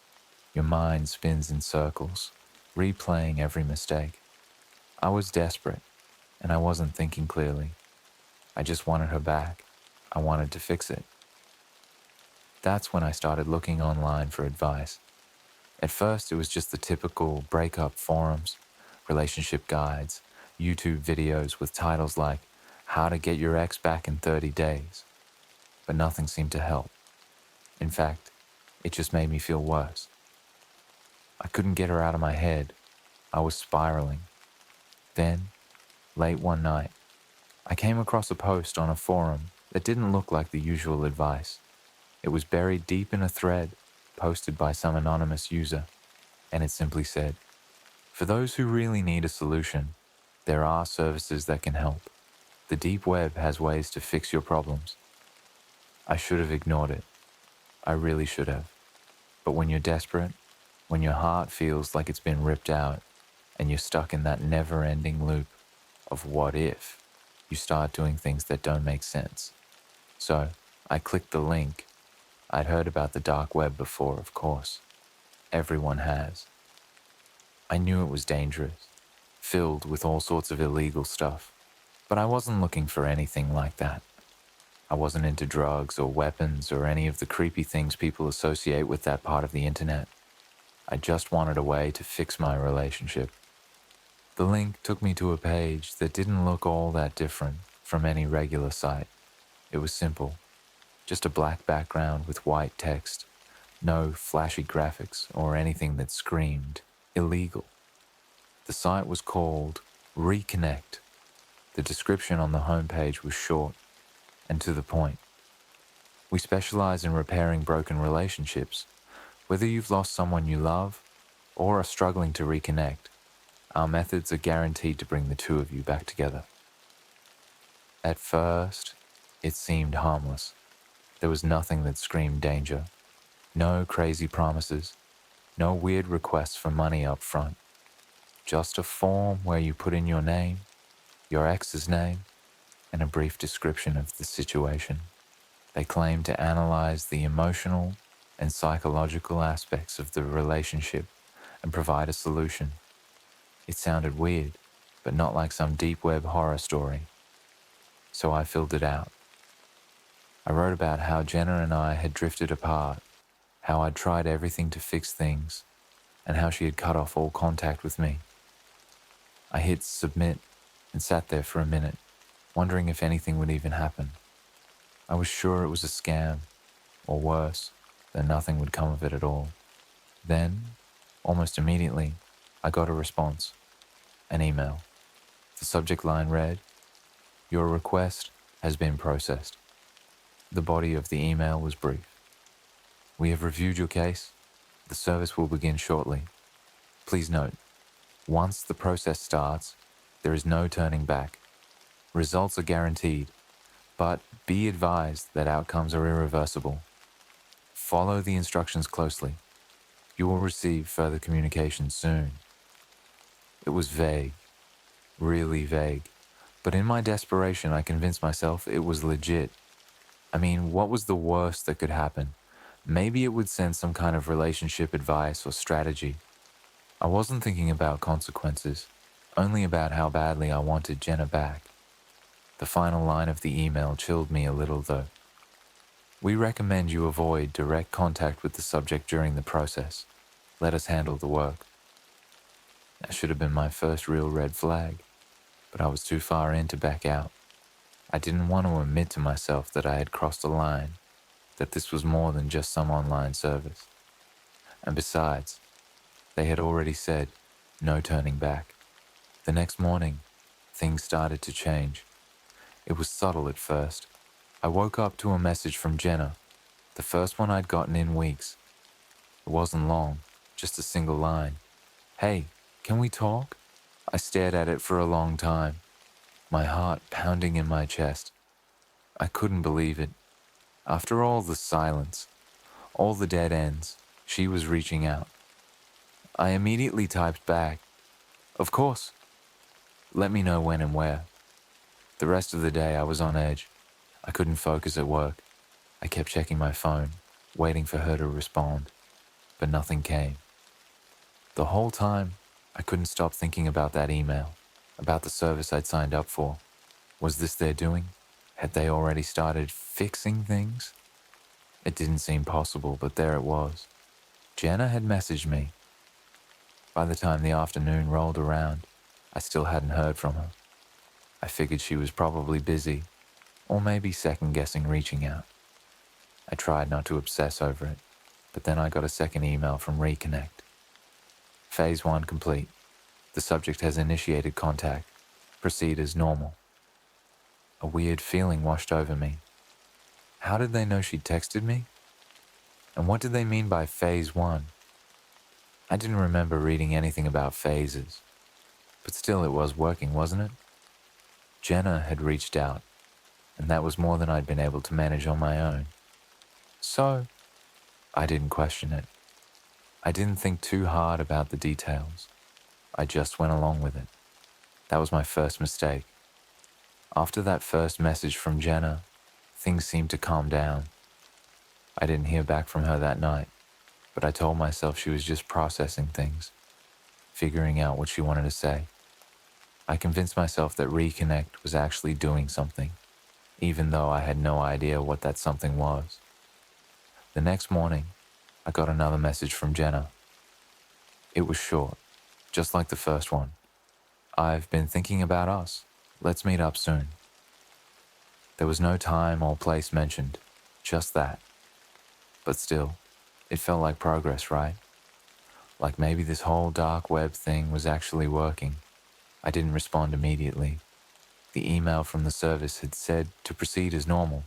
S1: Your mind spins in circles, replaying every mistake. I was desperate, and I wasn't thinking clearly. I just wanted her back. I wanted to fix it. That's when I started looking online for advice. At first, it was just the typical breakup forums, relationship guides, YouTube videos with titles like "How to Get Your Ex Back in 30 Days." But nothing seemed to help. In fact, It just made me feel worse. I couldn't get her out of my head. I was spiraling. Then, late one night, I came across a post on a forum that didn't look like the usual advice. It was buried deep in a thread posted by some anonymous user, and it simply said, "For those who really need a solution, there are services that can help. The deep web has ways to fix your problems." I should have ignored it. I really should have. But when you're desperate, when your heart feels like it's been ripped out, and you're stuck in that never-ending loop of what if, you start doing things that don't make sense. So, I clicked the link. I'd heard about the dark web before, of course. Everyone has. I knew it was dangerous, filled with all sorts of illegal stuff, but I wasn't looking for anything like that. I wasn't into drugs or weapons or any of the creepy things people associate with that part of the internet. I just wanted a way to fix my relationship. The link took me to a page that didn't look all that different from any regular site. It was simple, just a black background with white text, no flashy graphics or anything that screamed illegal. The site was called Reconnect. The description on the homepage was short and to the point. "We specialize in repairing broken relationships. Whether you've lost someone you love or are struggling to reconnect, our methods are guaranteed to bring the two of you back together." At first, it seemed harmless. There was nothing that screamed danger. No crazy promises. No weird requests for money up front. Just a form where you put in your name, your ex's name, and a brief description of the situation. They claim to analyze the emotional and psychological aspects of the relationship and provide a solution. It sounded weird, but not like some deep web horror story. So I filled it out. I wrote about how Jenna and I had drifted apart, how I'd tried everything to fix things, and how she had cut off all contact with me. I hit submit and sat there for a minute, wondering if anything would even happen. I was sure it was a scam, or worse, that nothing would come of it at all. Then, almost immediately, I got a response, an email. The subject line read, "Your request has been processed." The body of the email was brief. "We have reviewed your case. The service will begin shortly. Please note, once the process starts, there is no turning back. Results are guaranteed, but be advised that outcomes are irreversible. Follow the instructions closely. You will receive further communication soon." It was vague, really vague, but in my desperation I convinced myself it was legit. I mean, what was the worst that could happen? Maybe it would send some kind of relationship advice or strategy. I wasn't thinking about consequences, only about how badly I wanted Jenna back. The final line of the email chilled me a little though. "We recommend you avoid direct contact with the subject during the process. Let us handle the work." That should have been my first real red flag, but I was too far in to back out. I didn't want to admit to myself that I had crossed a line, that this was more than just some online service. And besides, they had already said, no turning back. The next morning, things started to change. It was subtle at first. I woke up to a message from Jenna, the first one I'd gotten in weeks. It wasn't long, just a single line. "Hey, can we talk?" I stared at it for a long time, my heart pounding in my chest. I couldn't believe it. After all the silence, all the dead ends, she was reaching out. I immediately typed back, "Of course. Let me know when and where." The rest of the day I was on edge. I couldn't focus at work. I kept checking my phone, waiting for her to respond, but nothing came. The whole time, I couldn't stop thinking about that email, about the service I'd signed up for. Was this their doing? Had they already started fixing things? It didn't seem possible, but there it was. Jenna had messaged me. By the time the afternoon rolled around, I still hadn't heard from her. I figured she was probably busy, or maybe second-guessing reaching out. I tried not to obsess over it. But then I got a second email from Reconnect. Phase 1 complete. The subject has initiated contact. Proceed as normal. A weird feeling washed over me. How did they know she'd texted me? And what did they mean by Phase 1? I didn't remember reading anything about phases. But still it was working, wasn't it? Jenna had reached out, and that was more than I'd been able to manage on my own. So, I didn't question it. I didn't think too hard about the details. I just went along with it. That was my first mistake. After that first message from Jenna, things seemed to calm down. I didn't hear back from her that night, but I told myself she was just processing things, figuring out what she wanted to say. I convinced myself that Reconnect was actually doing something, even though I had no idea what that something was. The next morning, I got another message from Jenna. It was short, just like the first one. I've been thinking about us. Let's meet up soon. There was no time or place mentioned, just that. But still, it felt like progress, right? Like maybe this whole dark web thing was actually working. I didn't respond immediately. The email from the service had said to proceed as normal,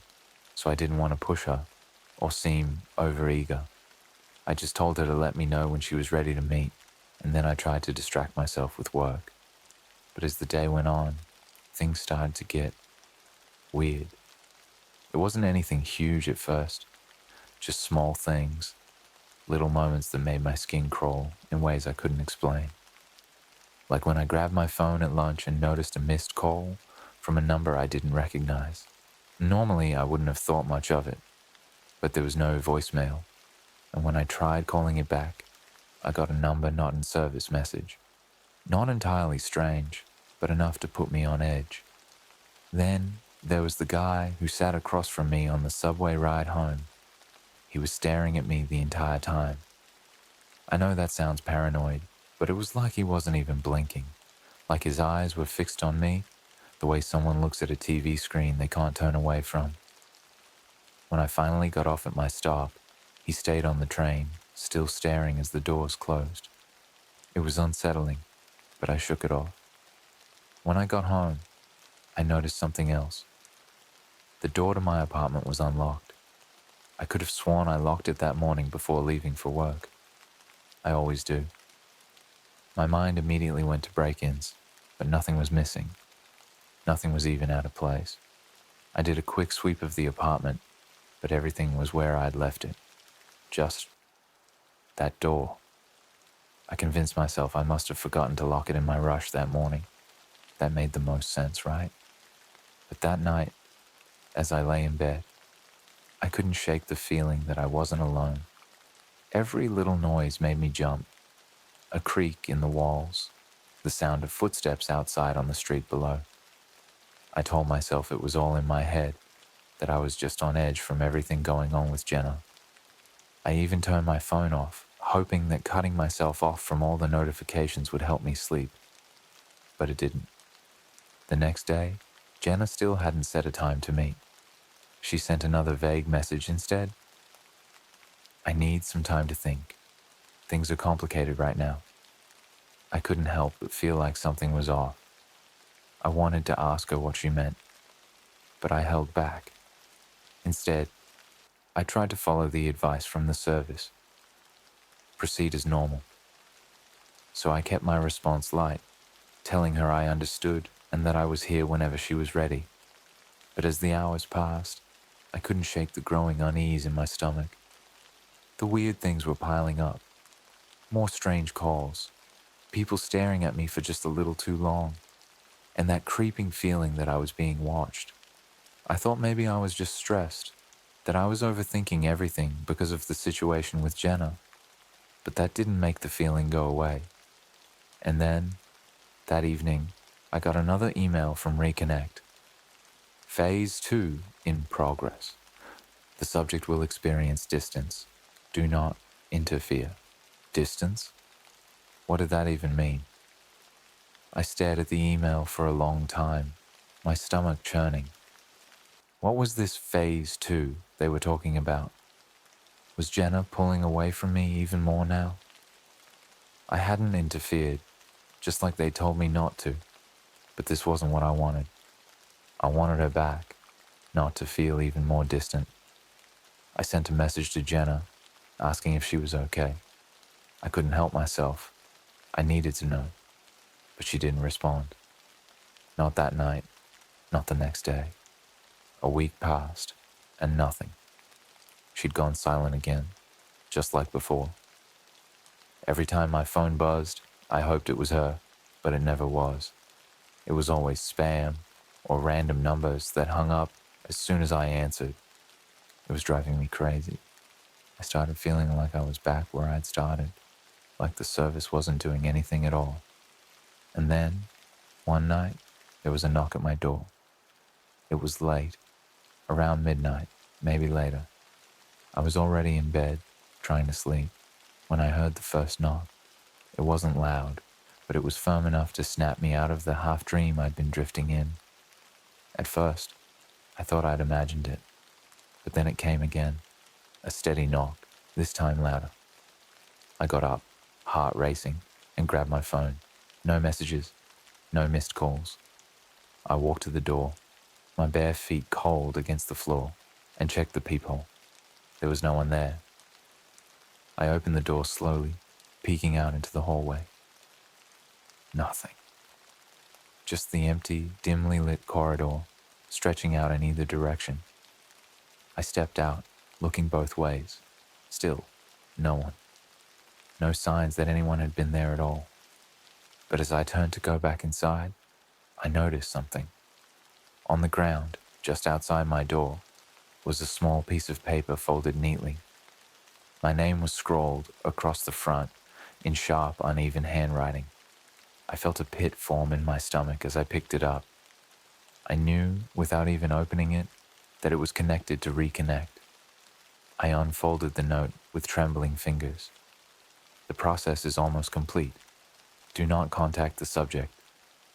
S1: so I didn't want to push her or seem overeager. I just told her to let me know when she was ready to meet, and then I tried to distract myself with work. But as the day went on, things started to get weird. It wasn't anything huge at first, just small things, little moments that made my skin crawl in ways I couldn't explain. Like when I grabbed my phone at lunch and noticed a missed call from a number I didn't recognize. Normally, I wouldn't have thought much of it, but there was no voicemail, and when I tried calling it back, I got a number not in service message. Not entirely strange, but enough to put me on edge. Then there was the guy who sat across from me on the subway ride home. He was staring at me the entire time. I know that sounds paranoid, but it was like he wasn't even blinking, like his eyes were fixed on me, the way someone looks at a TV screen they can't turn away from. When I finally got off at my stop, he stayed on the train, still staring as the doors closed. It was unsettling, but I shook it off. When I got home, I noticed something else. The door to my apartment was unlocked. I could have sworn I locked it that morning before leaving for work. I always do. My mind immediately went to break-ins, but nothing was missing. Nothing was even out of place. I did a quick sweep of the apartment, but everything was where I'd left it. Just that door. I convinced myself I must have forgotten to lock it in my rush that morning. That made the most sense, right? But that night, as I lay in bed, I couldn't shake the feeling that I wasn't alone. Every little noise made me jump. A creak in the walls, the sound of footsteps outside on the street below. I told myself it was all in my head, that I was just on edge from everything going on with Jenna. I even turned my phone off, hoping that cutting myself off from all the notifications would help me sleep. But it didn't. The next day, Jenna still hadn't set a time to meet. She sent another vague message instead. I need some time to think. Things are complicated right now. I couldn't help but feel like something was off. I wanted to ask her what she meant, but I held back. Instead, I tried to follow the advice from the service. Proceed as normal. So I kept my response light, telling her I understood and that I was here whenever she was ready. But as the hours passed, I couldn't shake the growing unease in my stomach. The weird things were piling up. More strange calls, people staring at me for just a little too long, and that creeping feeling that I was being watched. I thought maybe I was just stressed, that I was overthinking everything because of the situation with Jenna, but that didn't make the feeling go away. And then, that evening, I got another email from Reconnect. Phase 2 in progress. The subject will experience distance. Do not interfere. Distance? What did that even mean? I stared at the email for a long time, my stomach churning. What was this Phase 2 they were talking about? Was Jenna pulling away from me even more now? I hadn't interfered, just like they told me not to, but this wasn't what I wanted. I wanted her back, not to feel even more distant. I sent a message to Jenna, asking if she was okay. I couldn't help myself. I needed to know, but she didn't respond. Not that night, not the next day. A week passed, and nothing. She'd gone silent again, just like before. Every time my phone buzzed, I hoped it was her, but it never was. It was always spam or random numbers that hung up as soon as I answered. It was driving me crazy. I started feeling like I was back where I'd started, like the service wasn't doing anything at all. And then, one night, there was a knock at my door. It was late, around midnight, maybe later. I was already in bed, trying to sleep, when I heard the first knock. It wasn't loud, but it was firm enough to snap me out of the half-dream I'd been drifting in. At first, I thought I'd imagined it, but then it came again, a steady knock, this time louder. I got up, heart racing, and grabbed my phone. No messages, no missed calls. I walked to the door, my bare feet cold against the floor, and checked the peephole. There was no one there. I opened the door slowly, peeking out into the hallway. Nothing. Just the empty, dimly lit corridor, stretching out in either direction. I stepped out, looking both ways. Still, no one. No signs that anyone had been there at all. But as I turned to go back inside, I noticed something. On the ground, just outside my door, was a small piece of paper folded neatly. My name was scrawled across the front in sharp, uneven handwriting. I felt a pit form in my stomach as I picked it up. I knew, without even opening it, that it was connected to reconnect. I unfolded the note with trembling fingers. The process is almost complete. Do not contact the subject.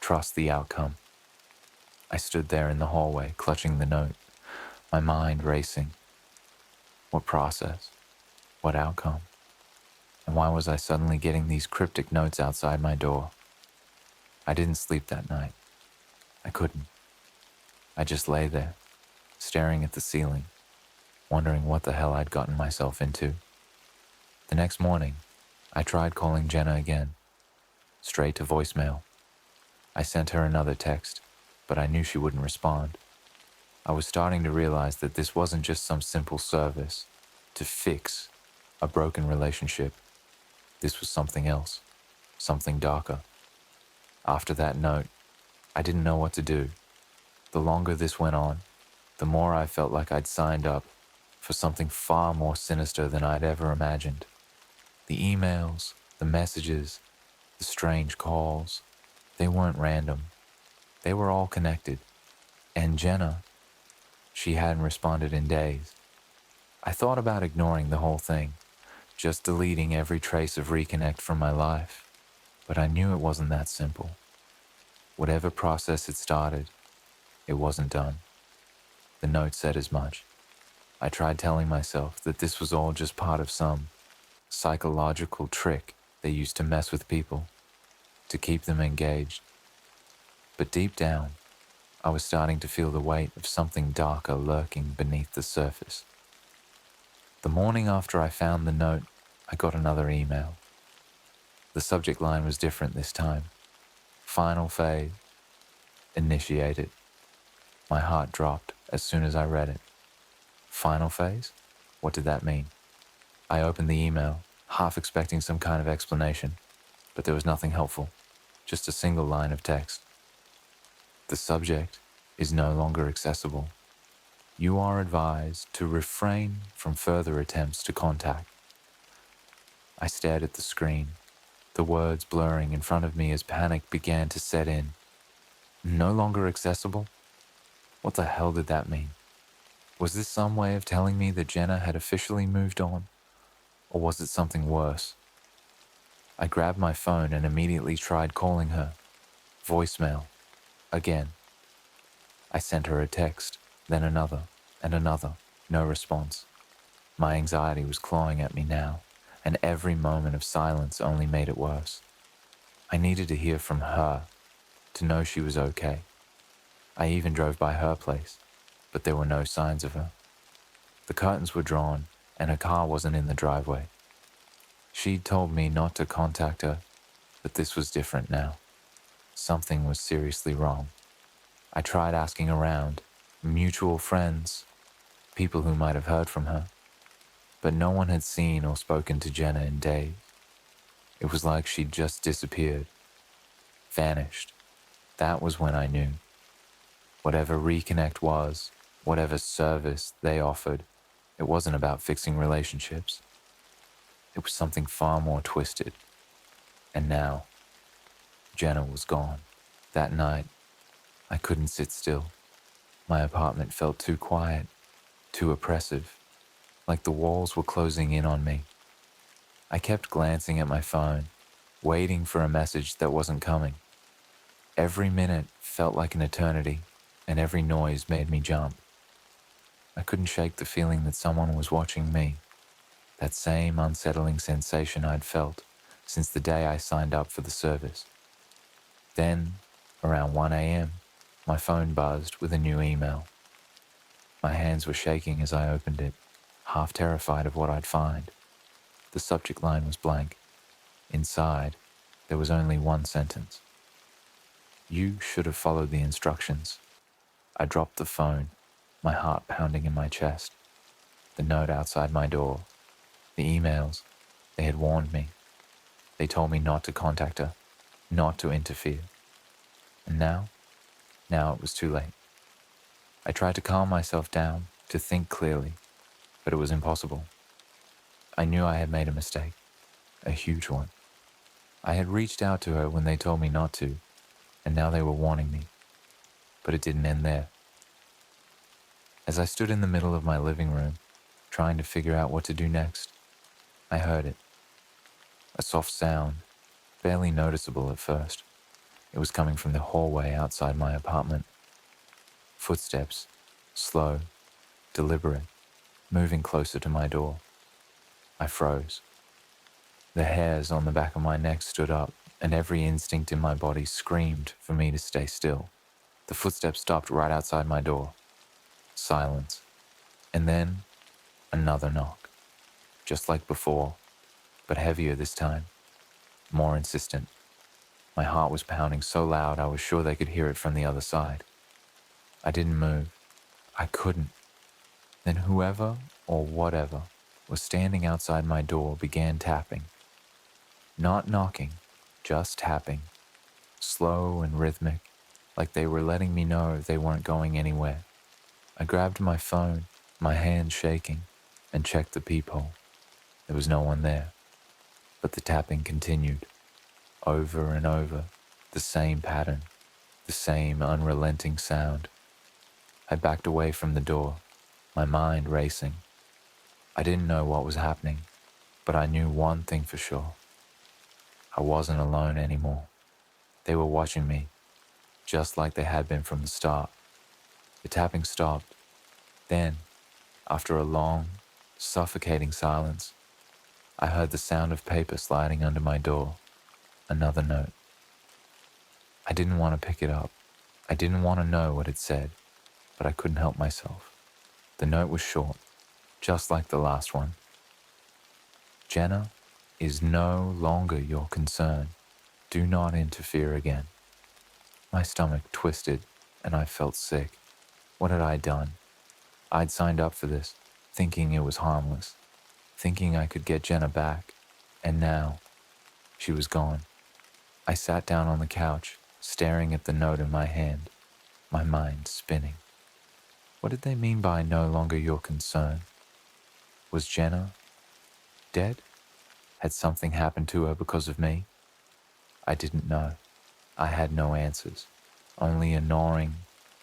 S1: Trust the outcome. I stood there in the hallway, clutching the note, my mind racing. What process? What outcome? And why was I suddenly getting these cryptic notes outside my door? I didn't sleep that night. I couldn't. I just lay there, staring at the ceiling, wondering what the hell I'd gotten myself into. The next morning, I tried calling Jenna again, straight to voicemail. I sent her another text, but I knew she wouldn't respond. I was starting to realize that this wasn't just some simple service to fix a broken relationship. This was something else, something darker. After that note, I didn't know what to do. The longer this went on, the more I felt like I'd signed up for something far more sinister than I'd ever imagined. The emails, the messages, the strange calls, they weren't random. They were all connected. And Jenna, she hadn't responded in days. I thought about ignoring the whole thing, just deleting every trace of reconnect from my life. But I knew it wasn't that simple. Whatever process had started, it wasn't done. The note said as much. I tried telling myself that this was all just part of some psychological trick they used to mess with people, to keep them engaged. But deep down, I was starting to feel the weight of something darker lurking beneath the surface. The morning after I found the note, I got another email. The subject line was different this time. Final phase. Initiated. My heart dropped as soon as I read it. Final phase? What did that mean? I opened the email, half expecting some kind of explanation, but there was nothing helpful, just a single line of text. The subject is no longer accessible. You are advised to refrain from further attempts to contact. I stared at the screen, the words blurring in front of me as panic began to set in. No longer accessible? What the hell did that mean? Was this some way of telling me that Jenna had officially moved on? Or was it something worse? I grabbed my phone and immediately tried calling her. Voicemail. Again. I sent her a text, then another, and another. No response. My anxiety was clawing at me now, and every moment of silence only made it worse. I needed to hear from her, to know she was okay. I even drove by her place, but there were no signs of her. The curtains were drawn, and her car wasn't in the driveway. She'd told me not to contact her, but this was different now. Something was seriously wrong. I tried asking around, mutual friends, people who might have heard from her, but no one had seen or spoken to Jenna in days. It was like she'd just disappeared, vanished. That was when I knew. Whatever Reconnect was, whatever service they offered, it wasn't about fixing relationships. It was something far more twisted. And now, Jenna was gone. That night, I couldn't sit still. My apartment felt too quiet, too oppressive, like the walls were closing in on me. I kept glancing at my phone, waiting for a message that wasn't coming. Every minute felt like an eternity, and every noise made me jump. I couldn't shake the feeling that someone was watching me, that same unsettling sensation I'd felt since the day I signed up for the service. Then, around 1 a.m., my phone buzzed with a new email. My hands were shaking as I opened it, half terrified of what I'd find. The subject line was blank. Inside, there was only one sentence. You should have followed the instructions. I dropped the phone, my heart pounding in my chest. The note outside my door, the emails, they had warned me. They told me not to contact her, not to interfere. And now it was too late. I tried to calm myself down, to think clearly, but it was impossible. I knew I had made a mistake, a huge one. I had reached out to her when they told me not to, and now they were warning me. But it didn't end there. As I stood in the middle of my living room, trying to figure out what to do next, I heard it. A soft sound, barely noticeable at first. It was coming from the hallway outside my apartment. Footsteps, slow, deliberate, moving closer to my door. I froze. The hairs on the back of my neck stood up, and every instinct in my body screamed for me to stay still. The footsteps stopped right outside my door. Silence. And then, another knock. Just like before, but heavier this time. More insistent. My heart was pounding so loud I was sure they could hear it from the other side. I didn't move. I couldn't. Then whoever or whatever was standing outside my door began tapping. Not knocking, just tapping. Slow and rhythmic, like they were letting me know they weren't going anywhere. I grabbed my phone, my hand shaking, and checked the peephole. There was no one there. But the tapping continued. Over and over, the same pattern, the same unrelenting sound. I backed away from the door, my mind racing. I didn't know what was happening, but I knew one thing for sure. I wasn't alone anymore. They were watching me, just like they had been from the start. The tapping stopped. Then, after a long, suffocating silence, I heard the sound of paper sliding under my door. Another note. I didn't want to pick it up. I didn't want to know what it said, but I couldn't help myself. The note was short, just like the last one. Jenna is no longer your concern. Do not interfere again. My stomach twisted and I felt sick. What had I done? I'd signed up for this, thinking it was harmless, thinking I could get Jenna back, and now she was gone. I sat down on the couch, staring at the note in my hand, my mind spinning. What did they mean by no longer your concern? Was Jenna dead? Had something happened to her because of me? I didn't know. I had no answers, only a gnawing,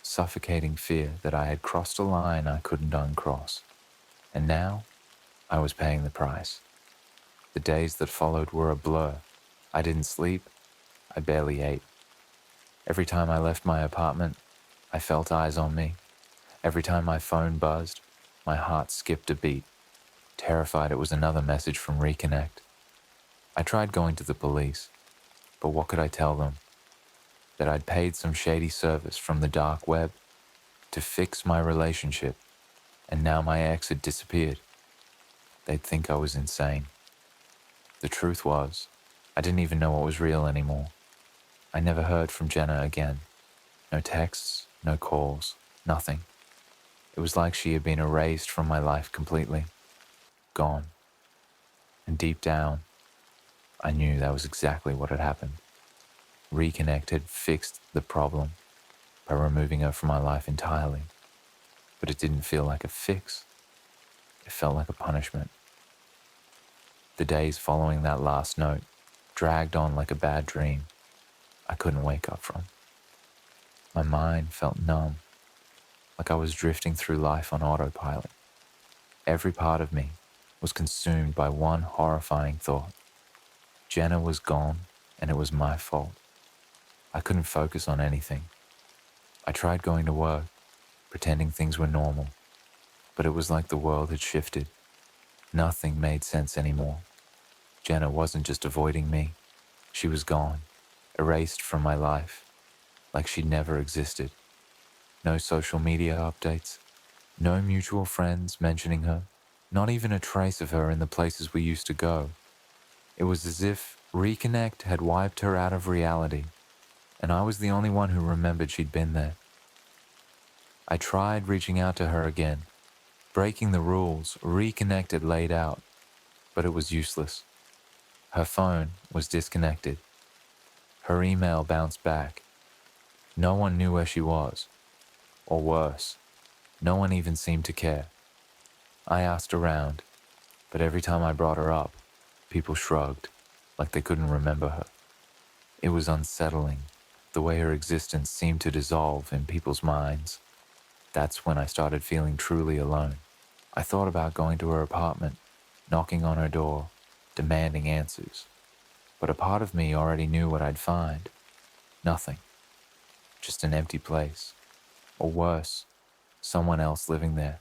S1: suffocating fear that I had crossed a line I couldn't uncross. And now, I was paying the price. The days that followed were a blur. I didn't sleep. I barely ate. Every time I left my apartment, I felt eyes on me. Every time my phone buzzed, my heart skipped a beat. terrified it was another message from Reconnect. I tried going to the police, but what could I tell them? That I'd paid some shady service from the dark web to fix my relationship, and now my ex had disappeared. They'd think I was insane. The truth was, I didn't even know what was real anymore. I never heard from Jenna again. No texts, no calls, nothing. It was like she had been erased from my life completely. Gone. And deep down, I knew that was exactly what had happened. Reconnect had fixed the problem by removing her from my life entirely. But it didn't feel like a fix. It felt like a punishment. The days following that last note dragged on like a bad dream I couldn't wake up from. My mind felt numb, like I was drifting through life on autopilot. Every part of me was consumed by one horrifying thought. Jenna was gone, and it was my fault. I couldn't focus on anything. I tried going to work, pretending things were normal, but it was like the world had shifted. Nothing made sense anymore. Jenna wasn't just avoiding me. She was gone, erased from my life, like she'd never existed. No social media updates, no mutual friends mentioning her, not even a trace of her in the places we used to go. It was as if Reconnect had wiped her out of reality, and I was the only one who remembered she'd been there. I tried reaching out to her again, breaking the rules Reconnect had laid out, but it was useless. Her phone was disconnected. Her email bounced back. No one knew where she was. Or worse, no one even seemed to care. I asked around, but every time I brought her up, people shrugged, like they couldn't remember her. It was unsettling, the way her existence seemed to dissolve in people's minds. That's when I started feeling truly alone. I thought about going to her apartment, knocking on her door, demanding answers. But a part of me already knew what I'd find. Nothing. Just an empty place. Or worse, someone else living there,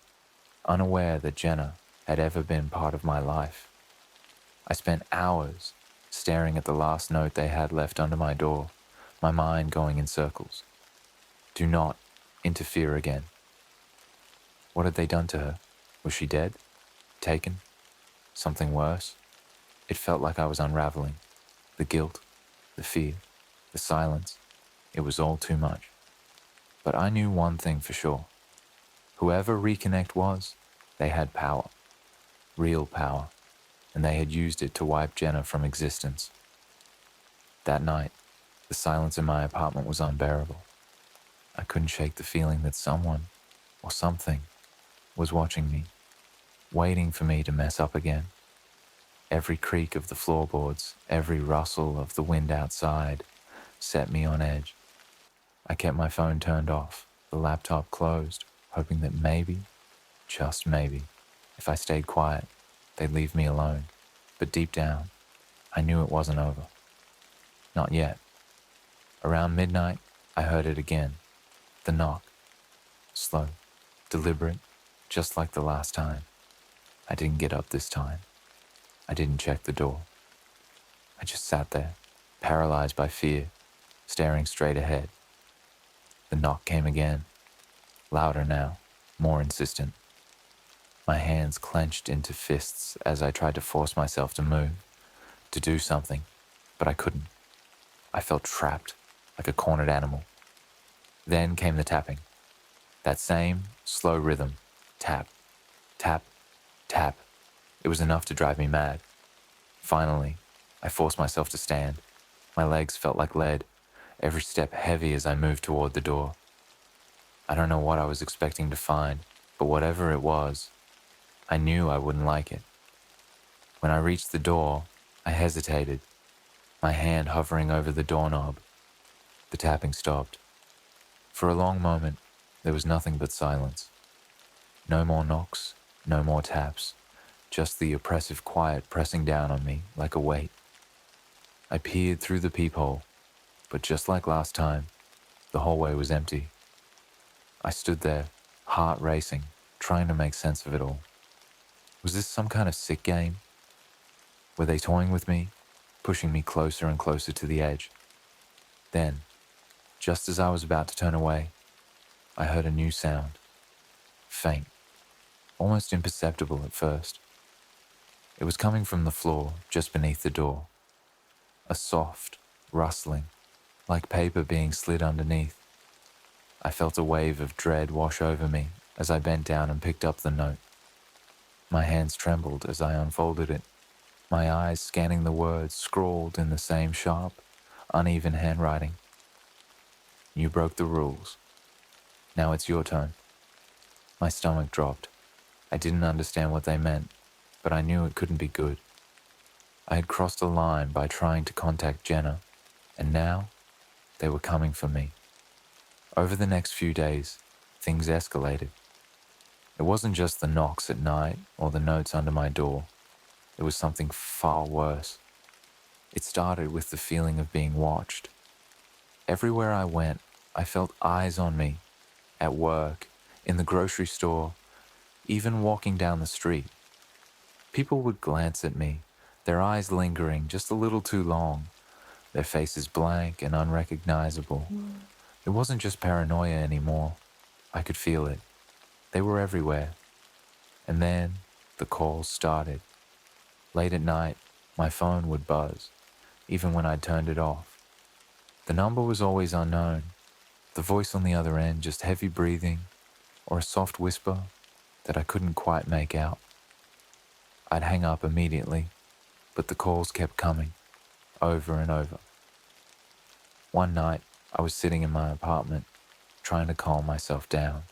S1: unaware that Jenna had ever been part of my life. I spent hours staring at the last note they had left under my door, my mind going in circles. Do not interfere again. What had they done to her? Was she dead? Taken? Something worse? It felt like I was unraveling. The guilt, the fear, the silence. It was all too much. But I knew one thing for sure. Whoever Reconnect was, they had power. Real power. And they had used it to wipe Jenna from existence. That night, the silence in my apartment was unbearable. I couldn't shake the feeling that someone, or something, was watching me, waiting for me to mess up again. Every creak of the floorboards, every rustle of the wind outside, set me on edge. I kept my phone turned off, the laptop closed, hoping that maybe, just maybe, if I stayed quiet, they'd leave me alone. But deep down, I knew it wasn't over. Not yet. Around midnight, I heard it again. The knock. Slow, deliberate, just like the last time. I didn't get up this time. I didn't check the door. I just sat there, paralyzed by fear, staring straight ahead. The knock came again, louder now, more insistent. My hands clenched into fists as I tried to force myself to move, to do something, but I couldn't. I felt trapped, like a cornered animal. Then came the tapping. That same slow rhythm, tap, tap, tap. It was enough to drive me mad. Finally, I forced myself to stand. My legs felt like lead, every step heavy as I moved toward the door. I don't know what I was expecting to find, but whatever it was, I knew I wouldn't like it. When I reached the door, I hesitated, my hand hovering over the doorknob. The tapping stopped. For a long moment, there was nothing but silence. No more knocks, no more taps, just the oppressive quiet pressing down on me like a weight. I peered through the peephole, but just like last time, the hallway was empty. I stood there, heart racing, trying to make sense of it all. Was this some kind of sick game? Were they toying with me, pushing me closer and closer to the edge? Then, just as I was about to turn away, I heard a new sound, faint, almost imperceptible at first. It was coming from the floor just beneath the door, a soft, rustling, like paper being slid underneath. I felt a wave of dread wash over me as I bent down and picked up the note. My hands trembled as I unfolded it, my eyes scanning the words scrawled in the same sharp, uneven handwriting. You broke the rules. Now it's your turn. My stomach dropped. I didn't understand what they meant, but I knew it couldn't be good. I had crossed a line by trying to contact Jenna, and now they were coming for me. Over the next few days, things escalated. It wasn't just the knocks at night or the notes under my door. It was something far worse. It started with the feeling of being watched. Everywhere I went, I felt eyes on me. At work, in the grocery store, even walking down the street. People would glance at me, their eyes lingering just a little too long, their faces blank and unrecognizable. It wasn't just paranoia anymore. I could feel it. They were everywhere. And then the calls started. Late at night, my phone would buzz, even when I'd turned it off. The number was always unknown, the voice on the other end just heavy breathing or a soft whisper that I couldn't quite make out. I'd hang up immediately, but the calls kept coming, over and over. One night, I was sitting in my apartment, trying to calm myself down,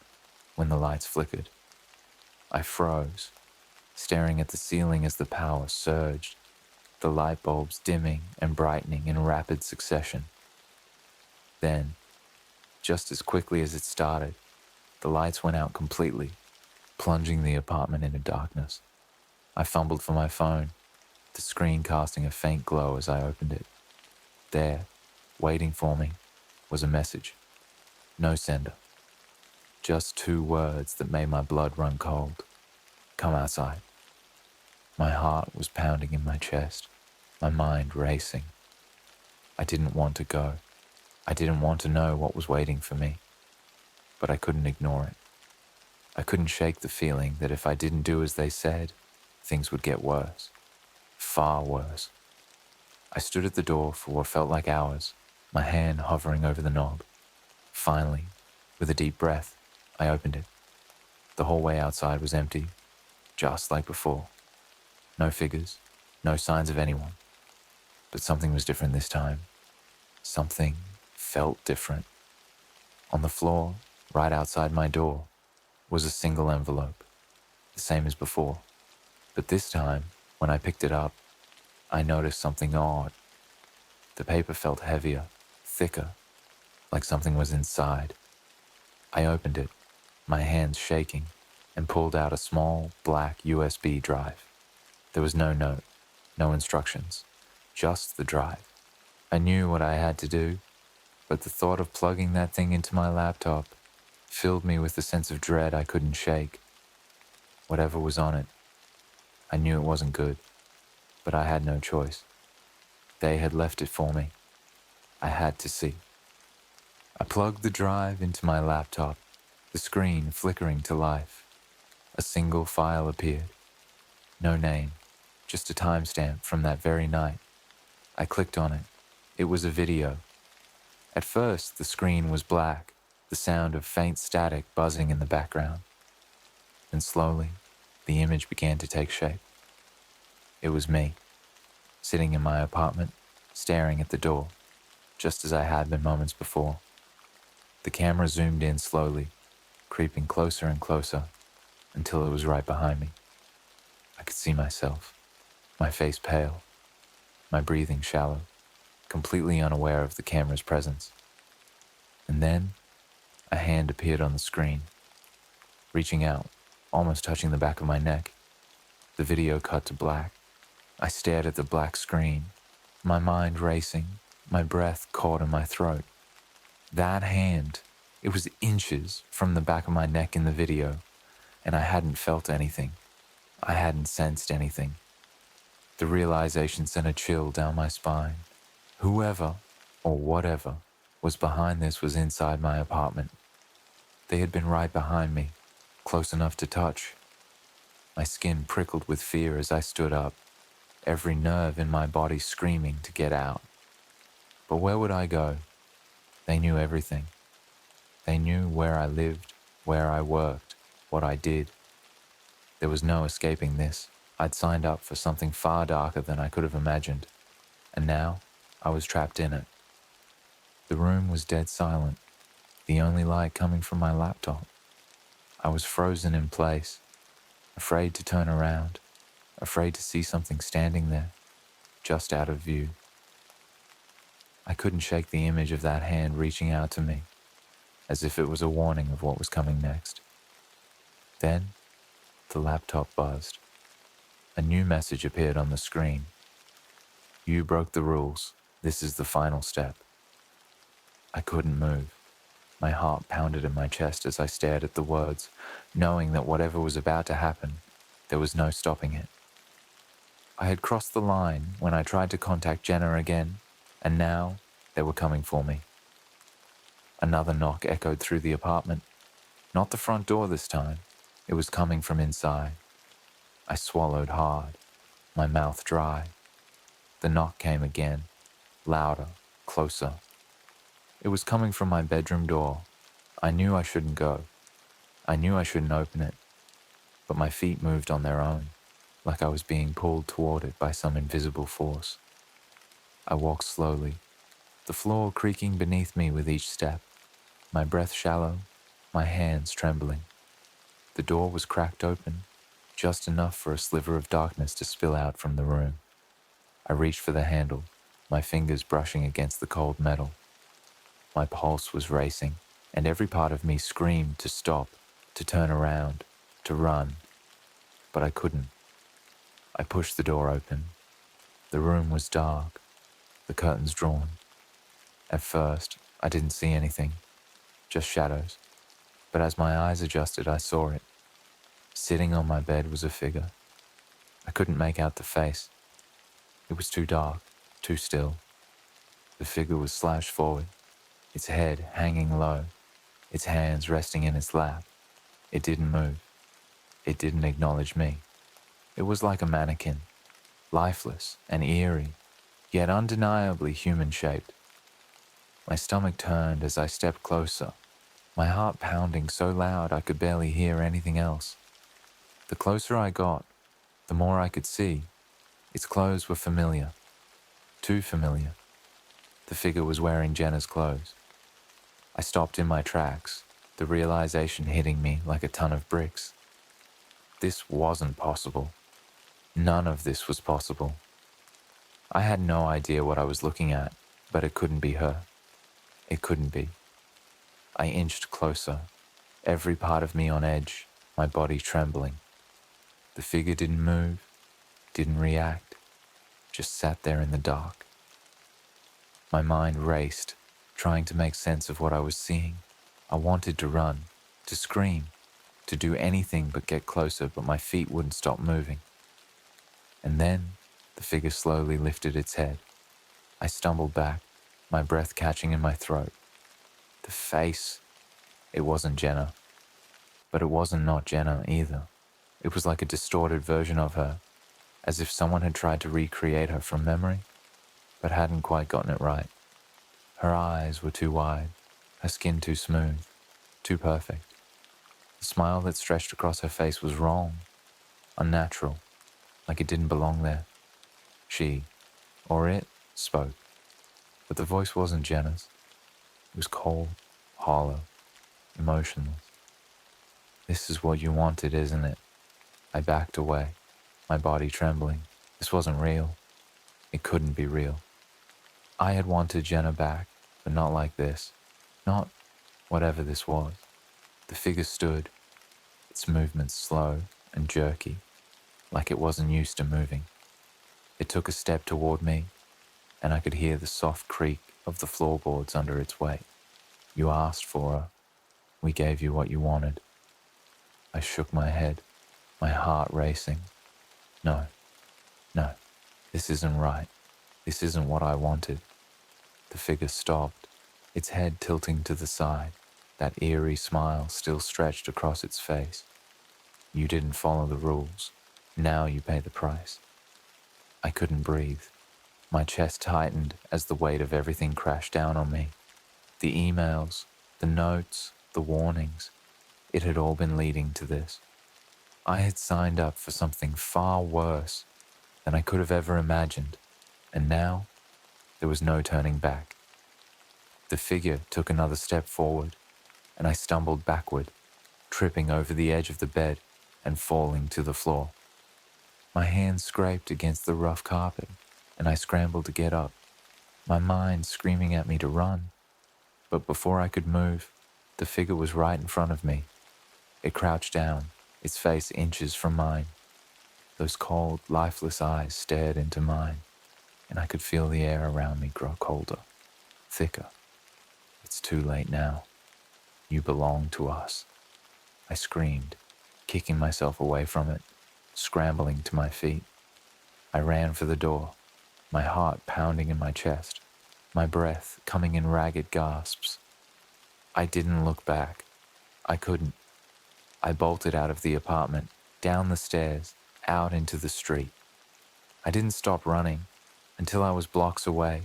S1: when the lights flickered. I froze, staring at the ceiling as the power surged, the light bulbs dimming and brightening in rapid succession. Then, just as quickly as it started, the lights went out completely, plunging the apartment into darkness. I fumbled for my phone, the screen casting a faint glow as I opened it. There, waiting for me, was a message. No sender. Just 2 words that made my blood run cold. Come outside. My heart was pounding in my chest, my mind racing. I didn't want to go. I didn't want to know what was waiting for me. But I couldn't ignore it. I couldn't shake the feeling that if I didn't do as they said, things would get worse. Far worse. I stood at the door for what felt like hours, my hand hovering over the knob. Finally, with a deep breath, I opened it. The hallway outside was empty, just like before. No figures, no signs of anyone. But something was different this time. Something felt different. On the floor, right outside my door, was a single envelope, the same as before. But this time, when I picked it up, I noticed something odd. The paper felt heavier, thicker, like something was inside. I opened it, my hands shaking, and pulled out a small, black USB drive. There was no note, no instructions, just the drive. I knew what I had to do, but the thought of plugging that thing into my laptop filled me with a sense of dread I couldn't shake. Whatever was on it, I knew it wasn't good, but I had no choice. They had left it for me. I had to see. I plugged the drive into my laptop, the screen flickering to life. A single file appeared. No name, just a timestamp from that very night. I clicked on it. It was a video. At first, the screen was black, the sound of faint static buzzing in the background. And slowly, the image began to take shape. It was me, sitting in my apartment, staring at the door, just as I had been moments before. The camera zoomed in slowly, creeping closer and closer, until it was right behind me. I could see myself, my face pale, my breathing shallow, completely unaware of the camera's presence. And then, a hand appeared on the screen, reaching out, almost touching the back of my neck. The video cut to black. I stared at the black screen, my mind racing, my breath caught in my throat. That hand, it was inches from the back of my neck in the video, and I hadn't felt anything. I hadn't sensed anything. The realization sent a chill down my spine. Whoever, or whatever, was behind this was inside my apartment. They had been right behind me, close enough to touch. My skin prickled with fear as I stood up, every nerve in my body screaming to get out. But where would I go? They knew everything. They knew where I lived, where I worked, what I did. There was no escaping this. I'd signed up for something far darker than I could have imagined, and now I was trapped in it. The room was dead silent, the only light coming from my laptop. I was frozen in place, afraid to turn around, afraid to see something standing there, just out of view. I couldn't shake the image of that hand reaching out to me, as if it was a warning of what was coming next. Then, the laptop buzzed. A new message appeared on the screen. You broke the rules. This is the final step. I couldn't move. My heart pounded in my chest as I stared at the words, knowing that whatever was about to happen, there was no stopping it. I had crossed the line when I tried to contact Jenna again, and now they were coming for me. Another knock echoed through the apartment. Not the front door this time. It was coming from inside. I swallowed hard, my mouth dry. The knock came again, louder, closer. It was coming from my bedroom door. I knew I shouldn't go. I knew I shouldn't open it. But my feet moved on their own, like I was being pulled toward it by some invisible force. I walked slowly, the floor creaking beneath me with each step, my breath shallow, my hands trembling. The door was cracked open, just enough for a sliver of darkness to spill out from the room. I reached for the handle, my fingers brushing against the cold metal. My pulse was racing, and every part of me screamed to stop, to turn around, to run. But I couldn't. I pushed the door open. The room was dark, the curtains drawn. At first, I didn't see anything, just shadows. But as my eyes adjusted, I saw it. Sitting on my bed was a figure. I couldn't make out the face. It was too dark, too still. The figure was slouched forward, its head hanging low, its hands resting in its lap. It didn't move. It didn't acknowledge me. It was like a mannequin, lifeless and eerie, yet undeniably human-shaped. My stomach turned as I stepped closer, my heart pounding so loud I could barely hear anything else. The closer I got, the more I could see. Its clothes were familiar, too familiar. The figure was wearing Jenna's clothes. I stopped in my tracks, the realization hitting me like a ton of bricks. This wasn't possible. None of this was possible. I had no idea what I was looking at, but it couldn't be her. It couldn't be. I inched closer, every part of me on edge, my body trembling. The figure didn't move, didn't react, just sat there in the dark. My mind raced, trying to make sense of what I was seeing. I wanted to run, to scream, to do anything but get closer, but my feet wouldn't stop moving. And then the figure slowly lifted its head. I stumbled back, my breath catching in my throat. The face, it wasn't Jenna. But it wasn't not Jenna either. It was like a distorted version of her, as if someone had tried to recreate her from memory, but hadn't quite gotten it right. Her eyes were too wide, her skin too smooth, too perfect. The smile that stretched across her face was wrong, unnatural, like it didn't belong there. She, or it, spoke, but the voice wasn't Jenna's. It was cold, hollow, emotionless. This is what you wanted, isn't it? I backed away, my body trembling. This wasn't real. It couldn't be real. I had wanted Jenna back, but not like this. Not whatever this was. The figure stood, its movements slow and jerky, like it wasn't used to moving. It took a step toward me, and I could hear the soft creak of the floorboards under its weight. You asked for her. We gave you what you wanted. I shook my head. my heart racing. No, no, this isn't right. This isn't what I wanted. The figure stopped, its head tilting to the side, that eerie smile still stretched across its face. You didn't follow the rules. Now you pay the price. I couldn't breathe. My chest tightened as the weight of everything crashed down on me. The emails, the notes, the warnings. It had all been leading to this. I had signed up for something far worse than I could have ever imagined, and now there was no turning back. The figure took another step forward, and I stumbled backward, tripping over the edge of the bed and falling to the floor. My hands scraped against the rough carpet, and I scrambled to get up, my mind screaming at me to run. But before I could move, the figure was right in front of me. It crouched down, its face inches from mine. Those cold, lifeless eyes stared into mine, and I could feel the air around me grow colder, thicker. It's too late now. You belong to us. I screamed, kicking myself away from it, scrambling to my feet. I ran for the door, my heart pounding in my chest, my breath coming in ragged gasps. I didn't look back. I couldn't. I bolted out of the apartment, down the stairs, out into the street. I didn't stop running until I was blocks away,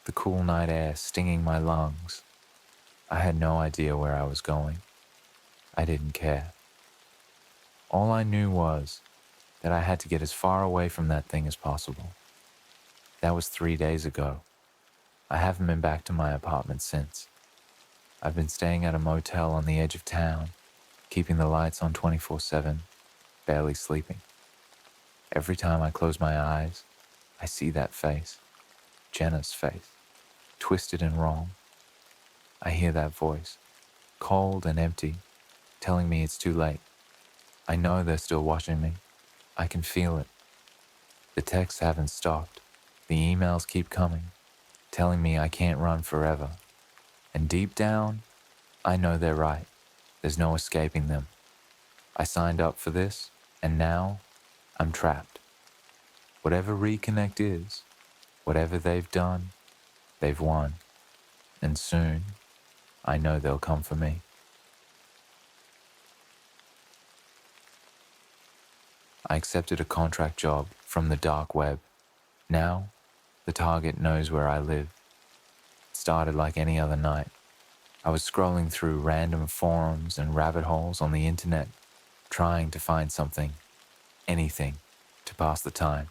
S1: the cool night air stinging my lungs. I had no idea where I was going. I didn't care. All I knew was that I had to get as far away from that thing as possible. That was 3 days ago. I haven't been back to my apartment since. I've been staying at a motel on the edge of town, keeping the lights on 24/7, barely sleeping. Every time I close my eyes, I see that face, Jenna's face, twisted and wrong. I hear that voice, cold and empty, telling me it's too late. I know they're still watching me. I can feel it. The texts haven't stopped. The emails keep coming, telling me I can't run forever. And deep down, I know they're right. There's no escaping them. I signed up for this, and now I'm trapped. Whatever reconnect is, whatever they've done, they've won. And soon, I know they'll come for me. I accepted a contract job from the dark web. Now, the target knows where I live. It started like any other night. I was scrolling through random forums and rabbit holes on the internet, trying to find something, anything, to pass the time.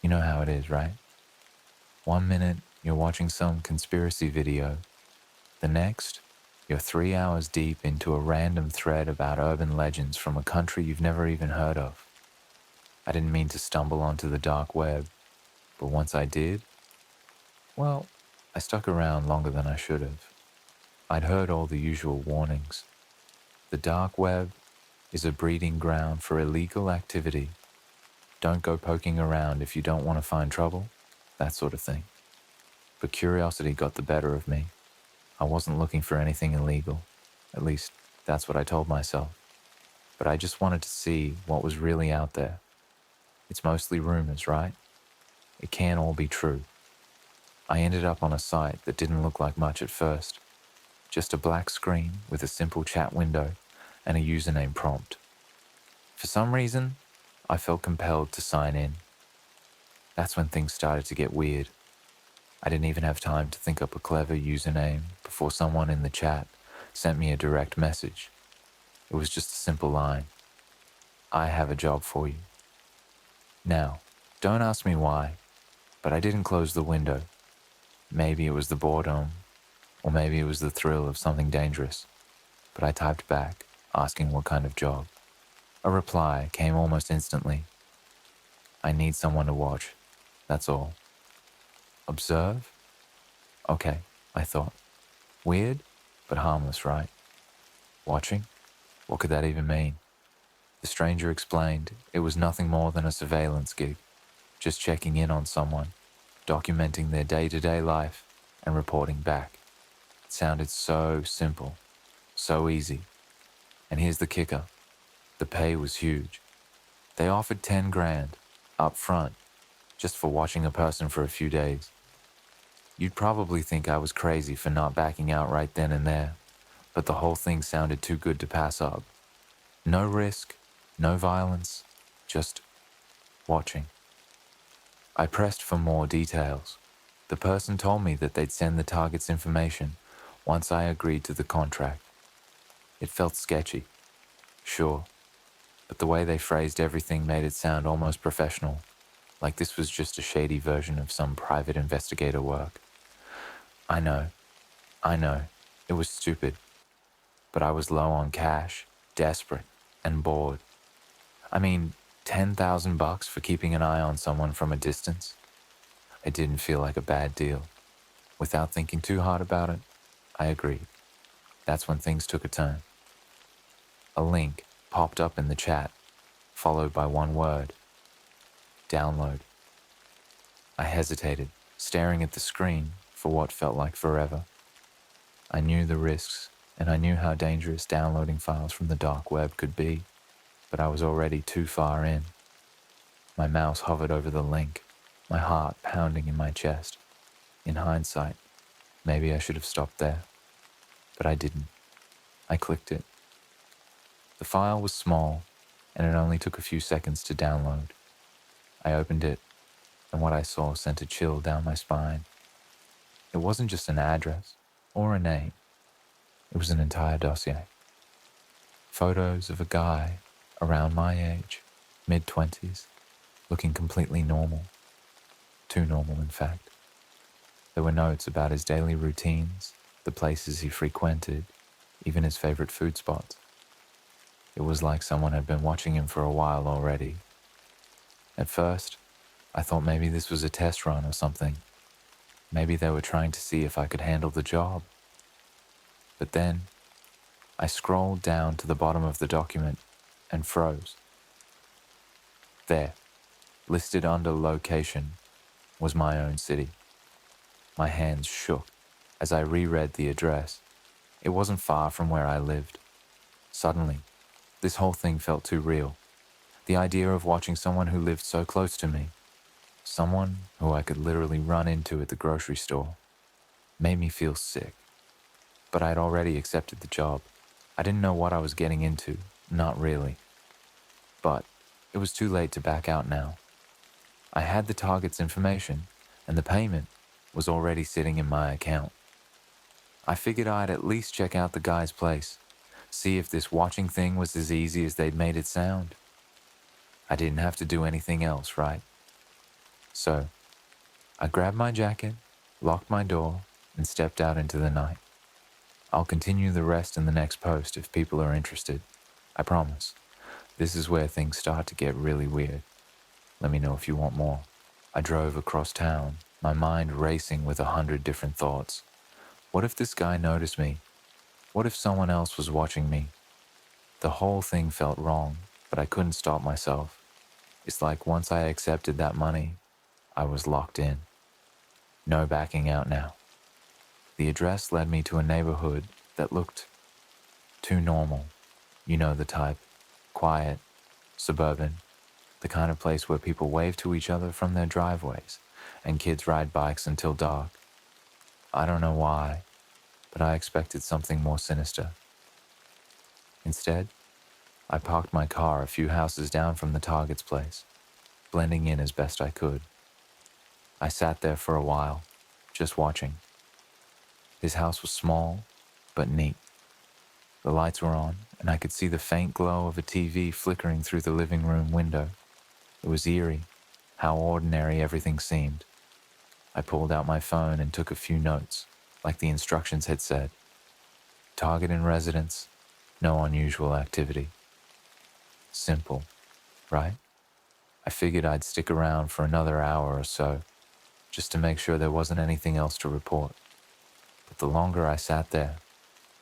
S1: You know how it is, right? 1 minute, you're watching some conspiracy video. The next, you're 3 hours deep into a random thread about urban legends from a country you've never even heard of. I didn't mean to stumble onto the dark web, but once I did, well, I stuck around longer than I should have. I'd heard all the usual warnings. The dark web is a breeding ground for illegal activity. Don't go poking around if you don't want to find trouble, that sort of thing. But curiosity got the better of me. I wasn't looking for anything illegal. At least, that's what I told myself. But I just wanted to see what was really out there. It's mostly rumors, right? It can't all be true. I ended up on a site that didn't look like much at first. Just a black screen with a simple chat window and a username prompt. For some reason, I felt compelled to sign in. That's when things started to get weird. I didn't even have time to think up a clever username before someone in the chat sent me a direct message. It was just a simple line. I have a job for you. Now, don't ask me why, but I didn't close the window. Maybe it was the boredom, or maybe it was the thrill of something dangerous. But I typed back, asking what kind of job. A reply came almost instantly. I need someone to watch, that's all. Observe? Okay, I thought. Weird, but harmless, right? Watching? What could that even mean? The stranger explained it was nothing more than a surveillance gig, just checking in on someone, documenting their day-to-day life and reporting back. It sounded so simple, so easy. And here's the kicker. The pay was huge. They offered 10 grand, up front, just for watching a person for a few days. You'd probably think I was crazy for not backing out right then and there, but the whole thing sounded too good to pass up. No risk, no violence, just watching. I pressed for more details. The person told me that they'd send the target's information once I agreed to the contract. It felt sketchy, sure, but the way they phrased everything made it sound almost professional, like this was just a shady version of some private investigator work. I know, it was stupid, but I was low on cash, desperate, and bored. I mean, $10,000 for keeping an eye on someone from a distance? It didn't feel like a bad deal. Without thinking too hard about it, I agreed. That's when things took a turn. A link popped up in the chat, followed by one word: download. I hesitated, staring at the screen for what felt like forever. I knew the risks, and I knew how dangerous downloading files from the dark web could be, but I was already too far in. My mouse hovered over the link, my heart pounding in my chest. In hindsight, maybe I should have stopped there, but I didn't. I clicked it. The file was small, and it only took a few seconds to download. I opened it, and what I saw sent a chill down my spine. It wasn't just an address or a name. It was an entire dossier. Photos of a guy around my age, mid-20s, looking completely normal. Too normal, in fact. There were notes about his daily routines, the places he frequented, even his favorite food spots. It was like someone had been watching him for a while already. At first, I thought maybe this was a test run or something. Maybe they were trying to see if I could handle the job. But then, I scrolled down to the bottom of the document and froze. There, listed under location, was my own city. My hands shook as I reread the address. It wasn't far from where I lived. Suddenly, this whole thing felt too real. The idea of watching someone who lived so close to me, someone who I could literally run into at the grocery store, made me feel sick. But I'd already accepted the job. I didn't know what I was getting into, not really. But it was too late to back out now. I had the target's information, and the payment was already sitting in my account. I figured I'd at least check out the guy's place, see if this watching thing was as easy as they'd made it sound. I didn't have to do anything else, right? So, I grabbed my jacket, locked my door, and stepped out into the night. I'll continue the rest in the next post if people are interested. I promise. This is where things start to get really weird. Let me know if you want more. I drove across town, my mind racing with 100 different thoughts. What if this guy noticed me? What if someone else was watching me? The whole thing felt wrong, but I couldn't stop myself. It's like once I accepted that money, I was locked in. No backing out now. The address led me to a neighborhood that looked too normal. You know the type. Quiet, suburban, the kind of place where people wave to each other from their driveways and kids ride bikes until dark. I don't know why, but I expected something more sinister. Instead, I parked my car a few houses down from the target's place, blending in as best I could. I sat there for a while, just watching. His house was small, but neat. The lights were on, and I could see the faint glow of a TV flickering through the living room window. It was eerie, how ordinary everything seemed. I pulled out my phone and took a few notes, like the instructions had said. Target in residence, no unusual activity. Simple, right? I figured I'd stick around for another hour or so, just to make sure there wasn't anything else to report. But the longer I sat there,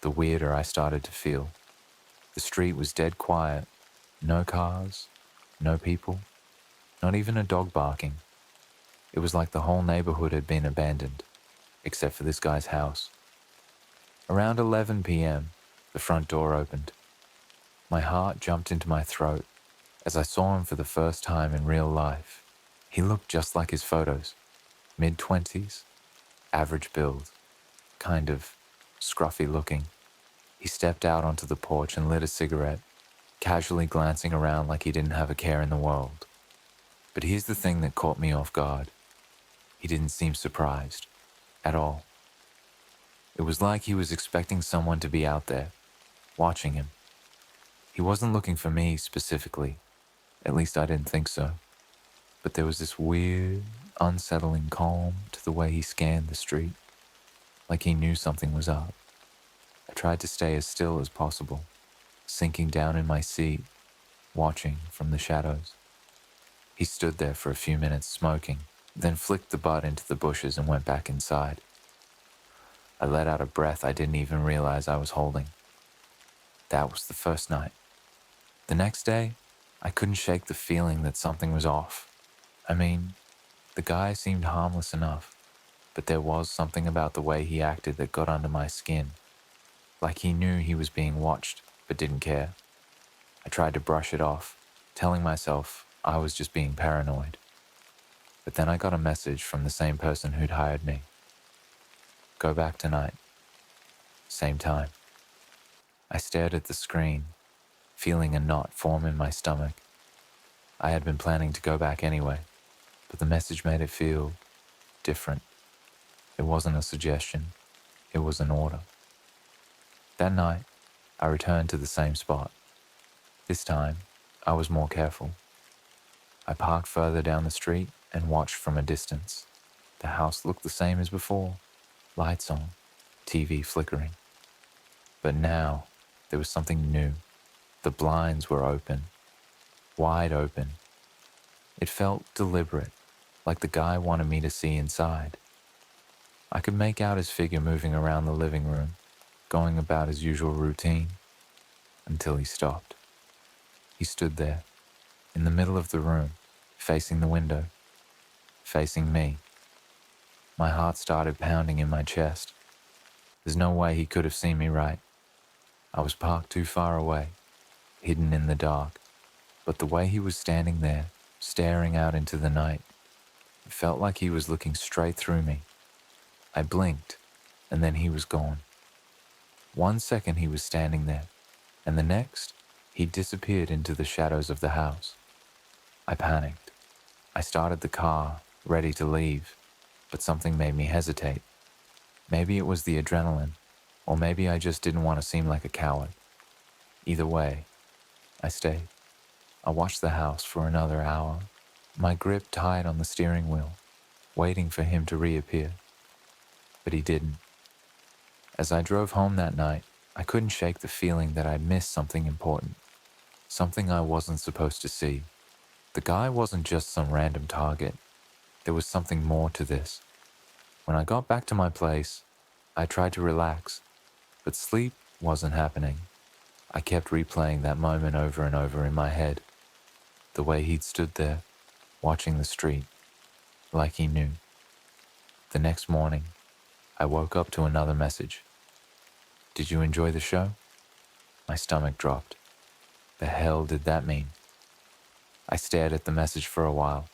S1: the weirder I started to feel. The street was dead quiet. No cars, no people, not even a dog barking. It was like the whole neighborhood had been abandoned, except for this guy's house. Around 11 p.m., the front door opened. My heart jumped into my throat as I saw him for the first time in real life. He looked just like his photos, mid-20s, average build, kind of scruffy looking. He stepped out onto the porch and lit a cigarette, casually glancing around like he didn't have a care in the world. But here's the thing that caught me off guard. He didn't seem surprised, at all. It was like he was expecting someone to be out there, watching him. He wasn't looking for me specifically, at least I didn't think so. But there was this weird, unsettling calm to the way he scanned the street, like he knew something was up. I tried to stay as still as possible, sinking down in my seat, watching from the shadows. He stood there for a few minutes smoking, then flicked the butt into the bushes and went back inside. I let out a breath I didn't even realize I was holding. That was the first night. The next day, I couldn't shake the feeling that something was off. I mean, the guy seemed harmless enough, but there was something about the way he acted that got under my skin. Like he knew he was being watched, but didn't care. I tried to brush it off, telling myself I was just being paranoid. But then I got a message from the same person who'd hired me. Go back tonight. Same time. I stared at the screen, feeling a knot form in my stomach. I had been planning to go back anyway, but the message made it feel different. It wasn't a suggestion, it was an order. That night, I returned to the same spot. This time, I was more careful. I parked further down the street and watched from a distance. The house looked the same as before, lights on, TV flickering. But now, there was something new. The blinds were open, wide open. It felt deliberate, like the guy wanted me to see inside. I could make out his figure moving around the living room, going about his usual routine, until he stopped. He stood there, in the middle of the room, facing the window, facing me. My heart started pounding in my chest. There's no way he could have seen me right. I was parked too far away, hidden in the dark, but the way he was standing there, staring out into the night, it felt like he was looking straight through me. I blinked, and then he was gone. 1 second he was standing there, and the next, he disappeared into the shadows of the house. I panicked. I started the car, ready to leave, but something made me hesitate. Maybe it was the adrenaline, or maybe I just didn't want to seem like a coward. Either way, I stayed. I watched the house for another hour, my grip tight on the steering wheel, waiting for him to reappear. But he didn't. As I drove home that night, I couldn't shake the feeling that I'd missed something important, something I wasn't supposed to see. The guy wasn't just some random target. There was something more to this. When I got back to my place, I tried to relax, but sleep wasn't happening. I kept replaying that moment over and over in my head. The way he'd stood there, watching the street, like he knew. The next morning, I woke up to another message. Did you enjoy the show? My stomach dropped. The hell did that mean? I stared at the message for a while,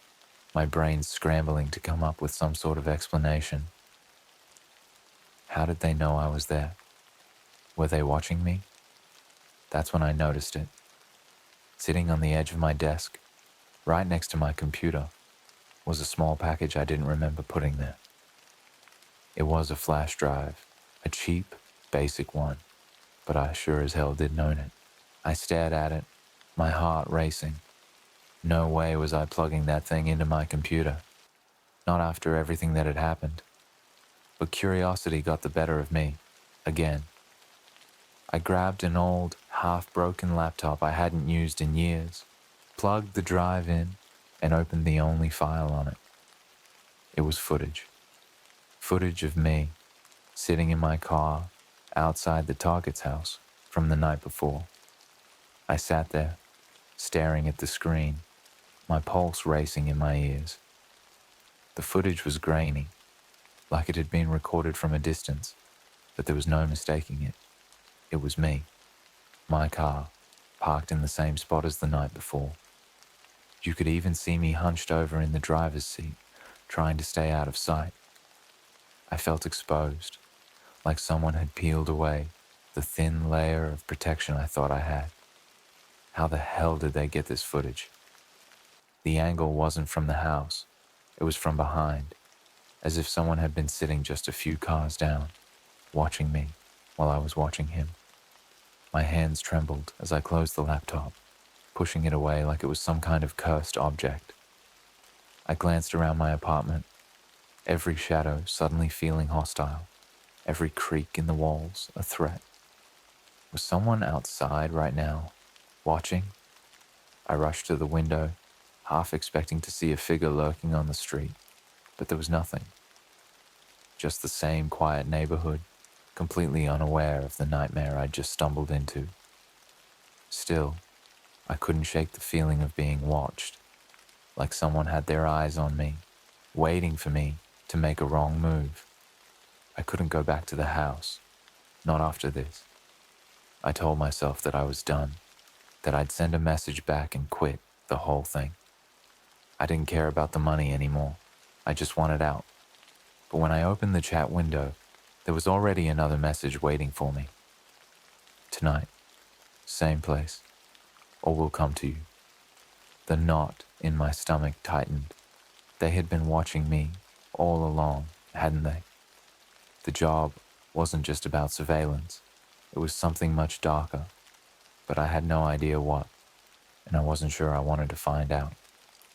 S1: my brain scrambling to come up with some sort of explanation. How did they know I was there? Were they watching me? That's when I noticed it. Sitting on the edge of my desk, right next to my computer, was a small package I didn't remember putting there. It was a flash drive, a cheap, basic one, but I sure as hell didn't own it. I stared at it, my heart racing. No way was I plugging that thing into my computer. Not after everything that had happened. But curiosity got the better of me, again. I grabbed an old, half-broken laptop I hadn't used in years, plugged the drive in, and opened the only file on it. It was footage. Footage of me, sitting in my car, outside the target's house, from the night before. I sat there, staring at the screen, my pulse racing in my ears. The footage was grainy, like it had been recorded from a distance, but there was no mistaking it. It was me, my car, parked in the same spot as the night before. You could even see me hunched over in the driver's seat, trying to stay out of sight. I felt exposed, like someone had peeled away the thin layer of protection I thought I had. How the hell did they get this footage? The angle wasn't from the house, it was from behind, as if someone had been sitting just a few cars down, watching me while I was watching him. My hands trembled as I closed the laptop, pushing it away like it was some kind of cursed object. I glanced around my apartment, every shadow suddenly feeling hostile, every creak in the walls a threat. Was someone outside right now, watching? I rushed to the window, half expecting to see a figure lurking on the street, but there was nothing. Just the same quiet neighborhood, completely unaware of the nightmare I'd just stumbled into. Still, I couldn't shake the feeling of being watched, like someone had their eyes on me, waiting for me to make a wrong move. I couldn't go back to the house, not after this. I told myself that I was done, that I'd send a message back and quit the whole thing. I didn't care about the money anymore. I just wanted out. But when I opened the chat window, there was already another message waiting for me. Tonight, same place, all will come to you. The knot in my stomach tightened. They had been watching me all along, hadn't they? The job wasn't just about surveillance. It was something much darker, but I had no idea what, and I wasn't sure I wanted to find out.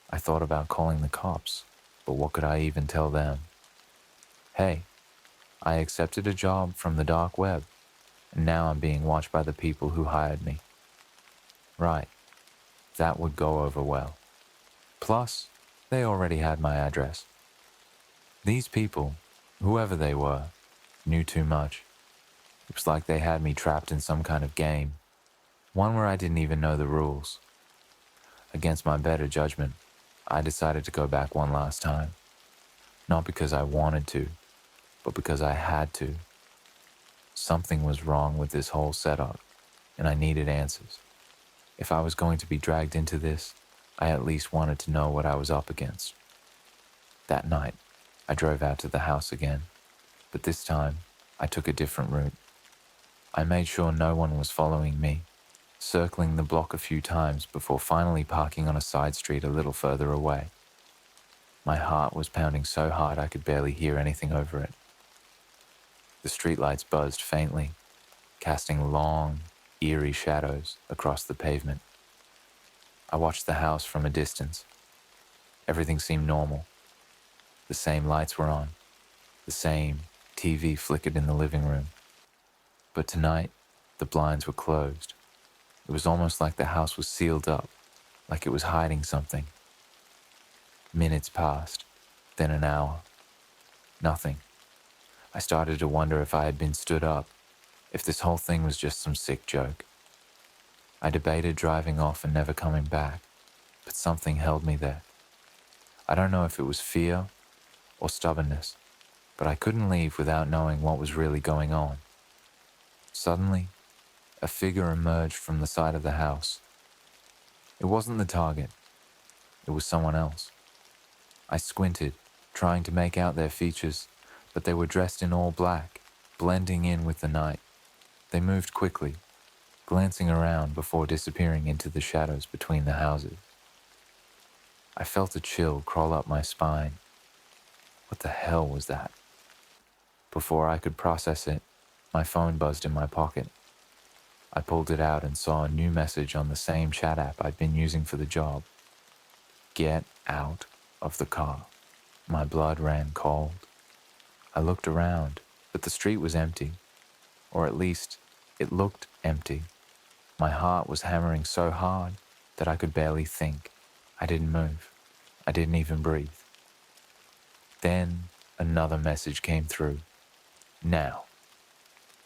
S1: I thought about calling the cops, but what could I even tell them? Hey, I accepted a job from the dark web, and now I'm being watched by the people who hired me. Right, that would go over well. Plus, they already had my address. These people, whoever they were, knew too much. It was like they had me trapped in some kind of game, one where I didn't even know the rules. Against my better judgment, I decided to go back one last time. Not because I wanted to, but because I had to. Something was wrong with this whole setup, and I needed answers. If I was going to be dragged into this, I at least wanted to know what I was up against. That night, I drove out to the house again, but this time, I took a different route. I made sure no one was following me, circling the block a few times before finally parking on a side street a little further away. My heart was pounding so hard I could barely hear anything over it. The streetlights buzzed faintly, casting long, eerie shadows across the pavement. I watched the house from a distance. Everything seemed normal. The same lights were on. The same TV flickered in the living room. But tonight, the blinds were closed. It was almost like the house was sealed up, like it was hiding something. Minutes passed, then an hour. Nothing. I started to wonder if I had been stood up, if this whole thing was just some sick joke. I debated driving off and never coming back, but something held me there. I don't know if it was fear or stubbornness, but I couldn't leave without knowing what was really going on. Suddenly, a figure emerged from the side of the house. It wasn't the target. It was someone else. I squinted, trying to make out their features, but they were dressed in all black, blending in with the night. They moved quickly, glancing around before disappearing into the shadows between the houses. I felt a chill crawl up my spine. What the hell was that? Before I could process it, my phone buzzed in my pocket. I pulled it out and saw a new message on the same chat app I'd been using for the job. Get out of the car. My blood ran cold. I looked around, but the street was empty. Or at least, it looked empty. My heart was hammering so hard that I could barely think. I didn't move. I didn't even breathe. Then another message came through. Now.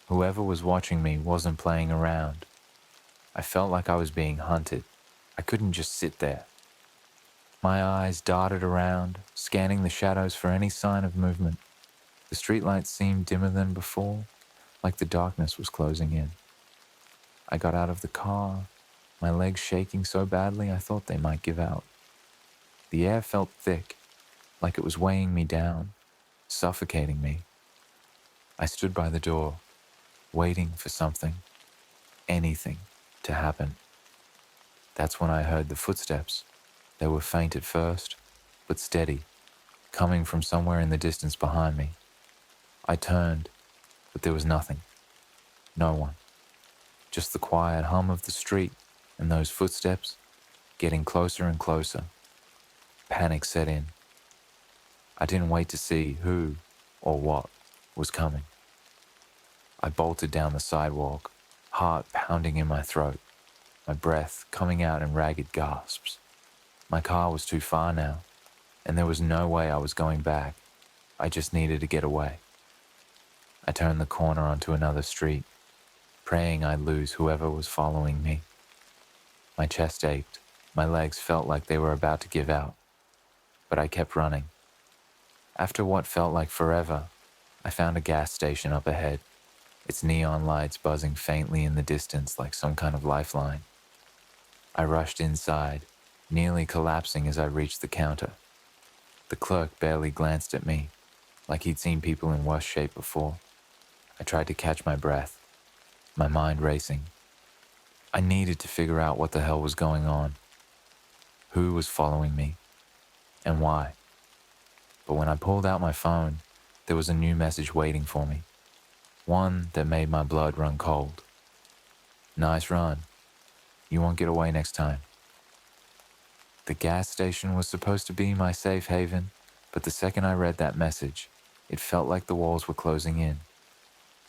S1: Whoever was watching me wasn't playing around. I felt like I was being hunted. I couldn't just sit there. My eyes darted around, scanning the shadows for any sign of movement. The streetlights seemed dimmer than before, like the darkness was closing in. I got out of the car, my legs shaking so badly I thought they might give out. The air felt thick, like it was weighing me down, suffocating me. I stood by the door, waiting for something, anything, to happen. That's when I heard the footsteps. They were faint at first, but steady, coming from somewhere in the distance behind me. I turned, but there was nothing. No one. Just the quiet hum of the street and those footsteps getting closer and closer. Panic set in. I didn't wait to see who or what was coming. I bolted down the sidewalk, heart pounding in my throat, my breath coming out in ragged gasps. My car was too far now, and there was no way I was going back. I just needed to get away. I turned the corner onto another street, praying I'd lose whoever was following me. My chest ached, my legs felt like they were about to give out, but I kept running. After what felt like forever, I found a gas station up ahead, its neon lights buzzing faintly in the distance like some kind of lifeline. I rushed inside, nearly collapsing as I reached the counter. The clerk barely glanced at me, like he'd seen people in worse shape before. I tried to catch my breath, my mind racing. I needed to figure out what the hell was going on, who was following me, and why. But when I pulled out my phone, there was a new message waiting for me, one that made my blood run cold. Nice run. You won't get away next time. The gas station was supposed to be my safe haven, but the second I read that message, it felt like the walls were closing in.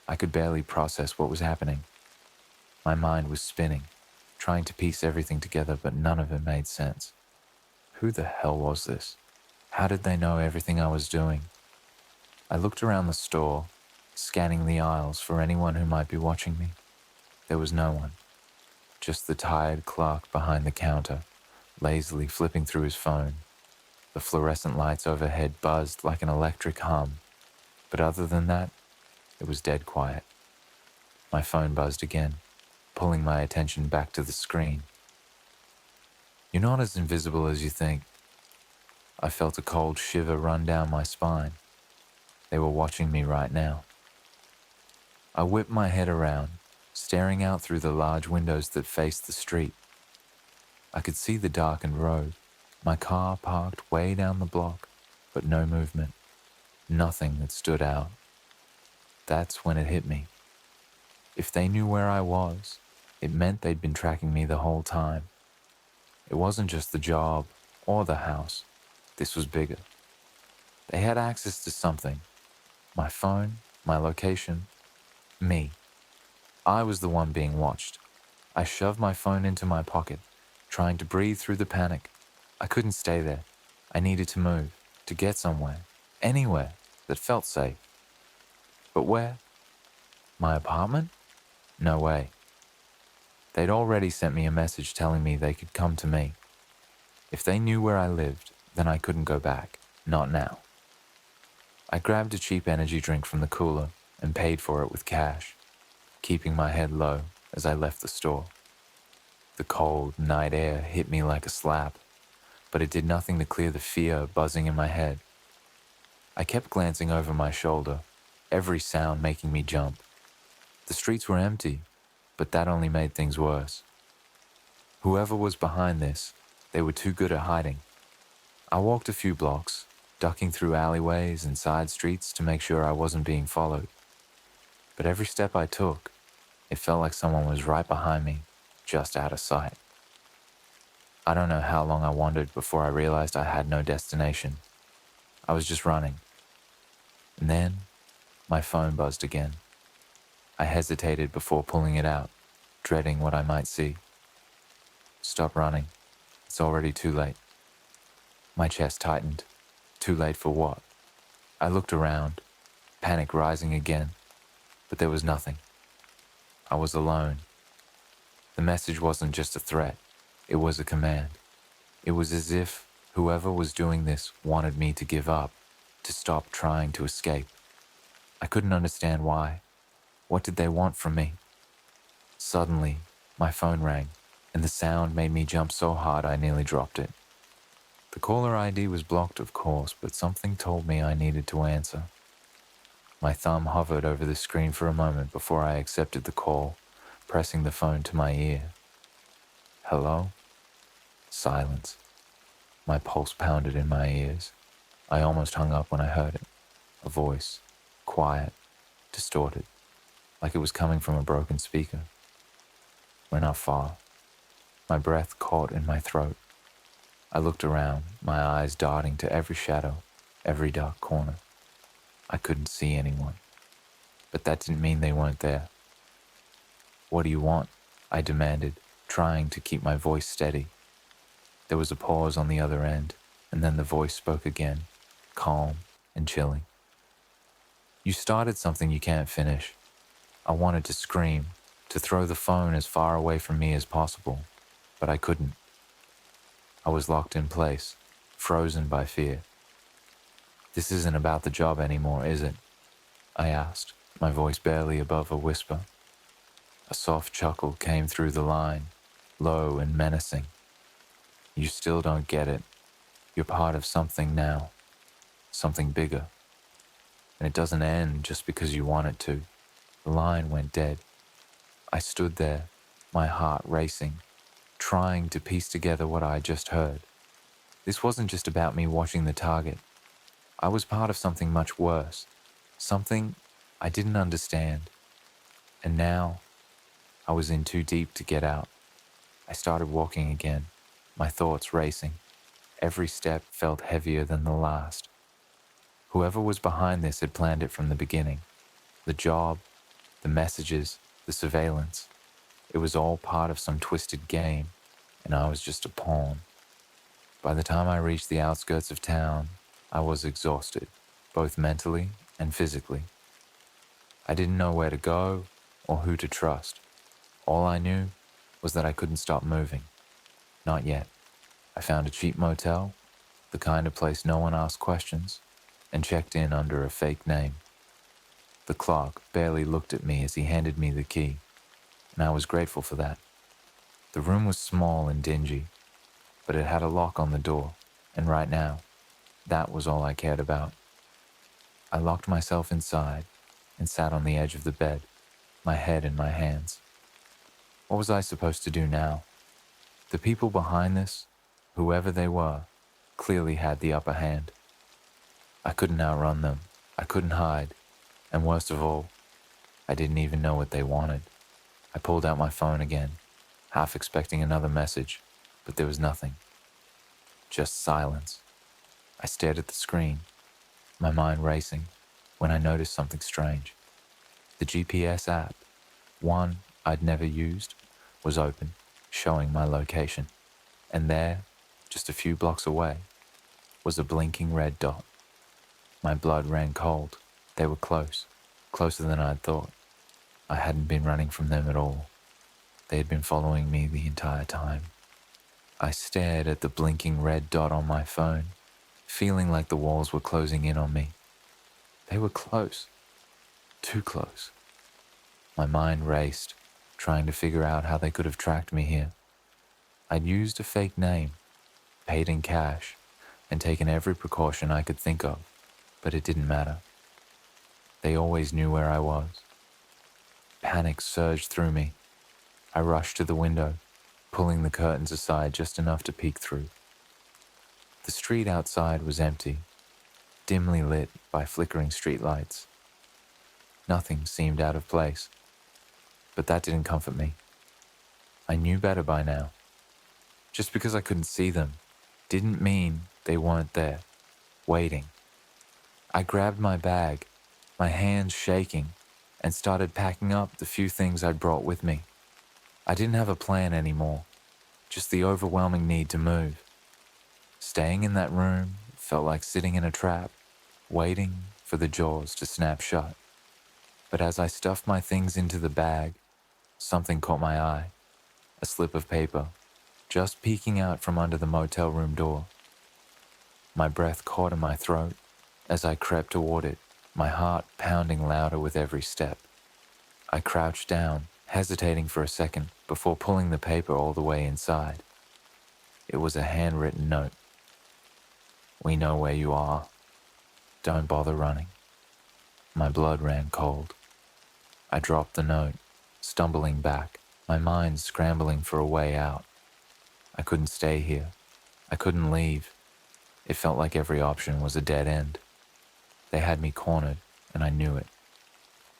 S1: I could barely process what was happening. My mind was spinning, trying to piece everything together, but none of it made sense. Who the hell was this? How did they know everything I was doing? I looked around the store, scanning the aisles for anyone who might be watching me. There was no one, just the tired clerk behind the counter, lazily flipping through his phone. The fluorescent lights overhead buzzed like an electric hum, but other than that, it was dead quiet. My phone buzzed again, pulling my attention back to the screen. You're not as invisible as you think. I felt a cold shiver run down my spine. They were watching me right now. I whipped my head around, staring out through the large windows that faced the street. I could see the darkened road, my car parked way down the block, but no movement, nothing that stood out. That's when it hit me. If they knew where I was, it meant they'd been tracking me the whole time. It wasn't just the job or the house. This was bigger. They had access to something. My phone, my location, me. I was the one being watched. I shoved my phone into my pocket, trying to breathe through the panic. I couldn't stay there. I needed to move, to get somewhere, anywhere that felt safe. But where? My apartment? No way. They'd already sent me a message telling me they could come to me. If they knew where I lived, then I couldn't go back. Not now. I grabbed a cheap energy drink from the cooler and paid for it with cash, keeping my head low as I left the store. The cold night air hit me like a slap, but it did nothing to clear the fear buzzing in my head. I kept glancing over my shoulder, every sound making me jump. The streets were empty, but that only made things worse. Whoever was behind this, they were too good at hiding. I walked a few blocks, ducking through alleyways and side streets to make sure I wasn't being followed. But every step I took, it felt like someone was right behind me, just out of sight. I don't know how long I wandered before I realized I had no destination. I was just running. And then, my phone buzzed again. I hesitated before pulling it out, dreading what I might see. Stop running. It's already too late. My chest tightened. Too late for what? I looked around, panic rising again, but there was nothing. I was alone. The message wasn't just a threat, it was a command. It was as if whoever was doing this wanted me to give up, to stop trying to escape. I couldn't understand why. What did they want from me? Suddenly, my phone rang. and the sound made me jump so hard I nearly dropped it. The caller ID was blocked, of course, but something told me I needed to answer. My thumb hovered over the screen for a moment before I accepted the call, pressing the phone to my ear. Hello? Silence. My pulse pounded in my ears. I almost hung up when I heard it. A voice, quiet, distorted, like it was coming from a broken speaker. We're not far. My breath caught in my throat. I looked around, my eyes darting to every shadow, every dark corner. I couldn't see anyone, but that didn't mean they weren't there. What do you want? I demanded, trying to keep my voice steady. There was a pause on the other end, and then the voice spoke again, calm and chilling. You started something you can't finish. I wanted to scream, to throw the phone as far away from me as possible, but I couldn't. I was locked in place, frozen by fear. This isn't about the job anymore, is it? I asked, my voice barely above a whisper. A soft chuckle came through the line, low and menacing. You still don't get it. You're part of something now, something bigger. And it doesn't end just because you want it to. The line went dead. I stood there, my heart racing, trying to piece together what I had just heard. This wasn't just about me watching the target. I was part of something much worse, something I didn't understand. And now, I was in too deep to get out. I started walking again, my thoughts racing. Every step felt heavier than the last. Whoever was behind this had planned it from the beginning. The job, the messages, the surveillance. It was all part of some twisted game, and I was just a pawn. By the time I reached the outskirts of town, I was exhausted, both mentally and physically. I didn't know where to go or who to trust. All I knew was that I couldn't stop moving. Not yet. I found a cheap motel, the kind of place no one asked questions, and checked in under a fake name. The clerk barely looked at me as he handed me the key, and I was grateful for that. The room was small and dingy, but it had a lock on the door, and right now, that was all I cared about. I locked myself inside and sat on the edge of the bed, my head in my hands. What was I supposed to do now? The people behind this, whoever they were, clearly had the upper hand. I couldn't outrun them. I couldn't hide. And worst of all, I didn't even know what they wanted. I pulled out my phone again, half expecting another message, but there was nothing. Just silence. I stared at the screen, my mind racing, when I noticed something strange. The GPS app, one I'd never used, was open, showing my location. And there, just a few blocks away, was a blinking red dot. My blood ran cold. They were close, closer than I'd thought. I hadn't been running from them at all. They had been following me the entire time. I stared at the blinking red dot on my phone, feeling like the walls were closing in on me. They were close. Too close. My mind raced, trying to figure out how they could have tracked me here. I'd used a fake name, paid in cash, and taken every precaution I could think of, but it didn't matter. They always knew where I was. Panic surged through me. I rushed to the window, pulling the curtains aside just enough to peek through. The street outside was empty, dimly lit by flickering streetlights. Nothing seemed out of place, but that didn't comfort me. I knew better by now. Just because I couldn't see them didn't mean they weren't there, waiting. I grabbed my bag, my hands shaking, and started packing up the few things I'd brought with me. I didn't have a plan anymore, just the overwhelming need to move. Staying in that room felt like sitting in a trap, waiting for the jaws to snap shut. But as I stuffed my things into the bag, something caught my eye, a slip of paper, just peeking out from under the motel room door. My breath caught in my throat as I crept toward it, my heart pounding louder with every step. I crouched down, hesitating for a second before pulling the paper all the way inside. It was a handwritten note. "We know where you are. Don't bother running." My blood ran cold. I dropped the note, stumbling back, my mind scrambling for a way out. I couldn't stay here. I couldn't leave. It felt like every option was a dead end. They had me cornered, and I knew it.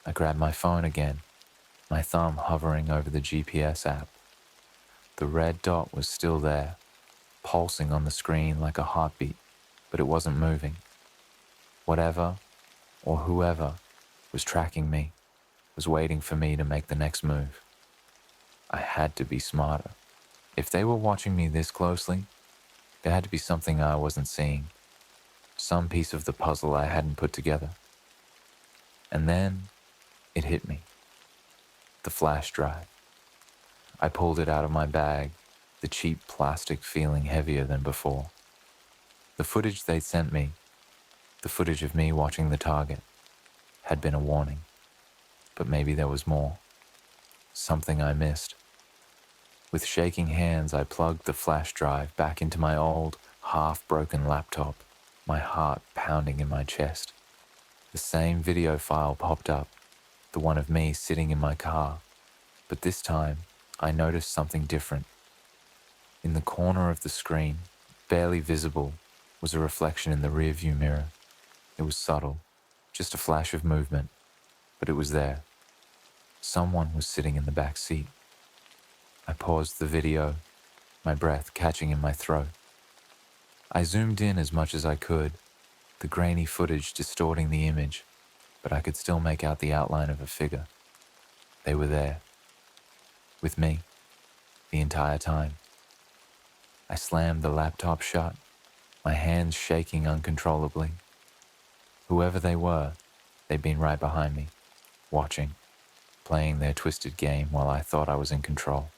S1: I grabbed my phone again, my thumb hovering over the GPS app. The red dot was still there, pulsing on the screen like a heartbeat, but it wasn't moving. Whatever, or whoever, was tracking me, was waiting for me to make the next move. I had to be smarter. If they were watching me this closely, there had to be something I wasn't seeing, some piece of the puzzle I hadn't put together. And then it hit me. The flash drive. I pulled it out of my bag, the cheap plastic feeling heavier than before. The footage they'd sent me, the footage of me watching the target, had been a warning. But maybe there was more. Something I missed. With shaking hands, I plugged the flash drive back into my old, half-broken laptop, my heart pounding in my chest. The same video file popped up, the one of me sitting in my car. But this time, I noticed something different. In the corner of the screen, barely visible, was a reflection in the rearview mirror. It was subtle, just a flash of movement, but it was there. Someone was sitting in the back seat. I paused the video, my breath catching in my throat. I zoomed in as much as I could, the grainy footage distorting the image, but I could still make out the outline of a figure. They were there, with me, the entire time. I slammed the laptop shut, my hands shaking uncontrollably. Whoever they were, they'd been right behind me, watching, playing their twisted game while I thought I was in control.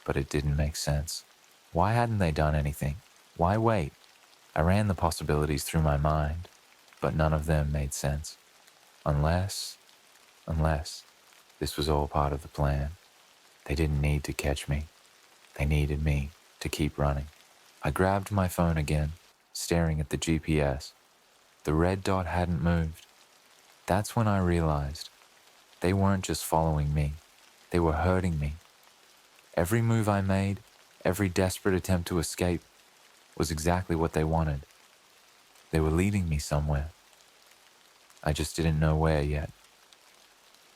S1: But it didn't make sense. Why hadn't they done anything? Why wait? I ran the possibilities through my mind, but none of them made sense. Unless this was all part of the plan. They didn't need to catch me. They needed me to keep running. I grabbed my phone again, staring at the GPS. The red dot hadn't moved. That's when I realized they weren't just following me. They were hurting me. Every move I made, every desperate attempt to escape, was exactly what they wanted. They were leading me somewhere. I just didn't know where yet.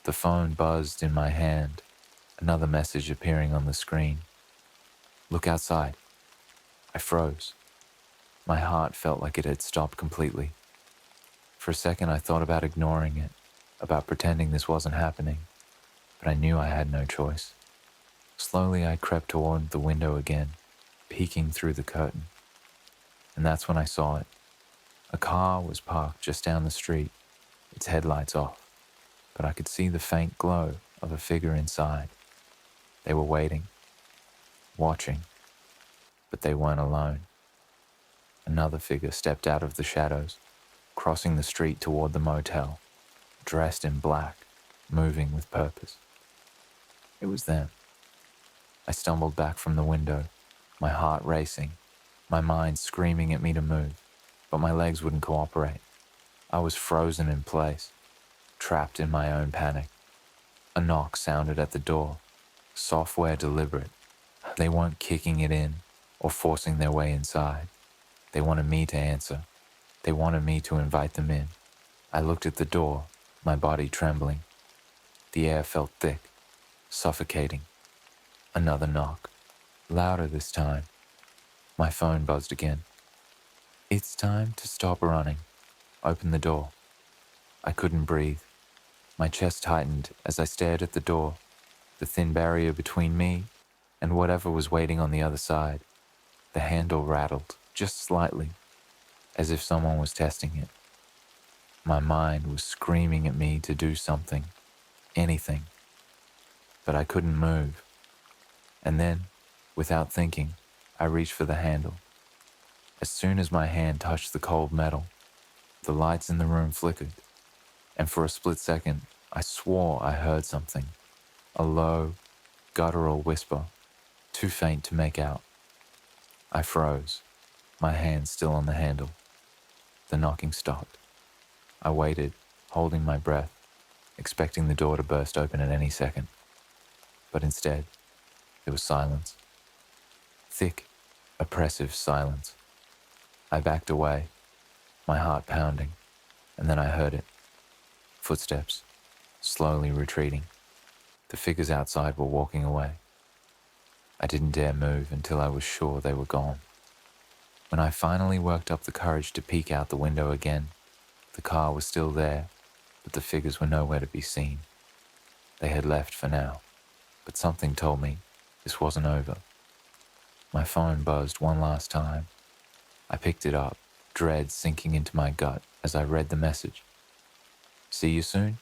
S1: The phone buzzed in my hand, another message appearing on the screen. "Look outside." I froze. My heart felt like it had stopped completely. For a second I thought about ignoring it, about pretending this wasn't happening, but I knew I had no choice. Slowly I crept toward the window again, peeking through the curtain. And that's when I saw it. A car was parked just down the street, its headlights off, but I could see the faint glow of a figure inside. They were waiting, watching, but they weren't alone. Another figure stepped out of the shadows, crossing the street toward the motel, dressed in black, moving with purpose. It was them. I stumbled back from the window, my heart racing, my mind screaming at me to move, but my legs wouldn't cooperate. I was frozen in place, trapped in my own panic. A knock sounded at the door, software deliberate. They weren't kicking it in or forcing their way inside. They wanted me to answer. They wanted me to invite them in. I looked at the door, my body trembling. The air felt thick, suffocating. Another knock, louder this time. My phone buzzed again. "It's time to stop running. Open the door." I couldn't breathe. My chest tightened as I stared at the door, the thin barrier between me and whatever was waiting on the other side. The handle rattled, just slightly, as if someone was testing it. My mind was screaming at me to do something, anything, but I couldn't move. And then, without thinking, I reached for the handle. As soon as my hand touched the cold metal, the lights in the room flickered, and for a split second, I swore I heard something. a low, guttural whisper, too faint to make out. I froze, my hand still on the handle. The knocking stopped. I waited, holding my breath, expecting the door to burst open at any second. But instead, there was silence. Thick, oppressive silence. I backed away, my heart pounding, and then I heard it. Footsteps, slowly retreating. The figures outside were walking away. I didn't dare move until I was sure they were gone. When I finally worked up the courage to peek out the window again, the car was still there, but the figures were nowhere to be seen. They had left for now, but something told me this wasn't over. My phone buzzed one last time. I picked it up, dread sinking into my gut as I read the message. "See you soon?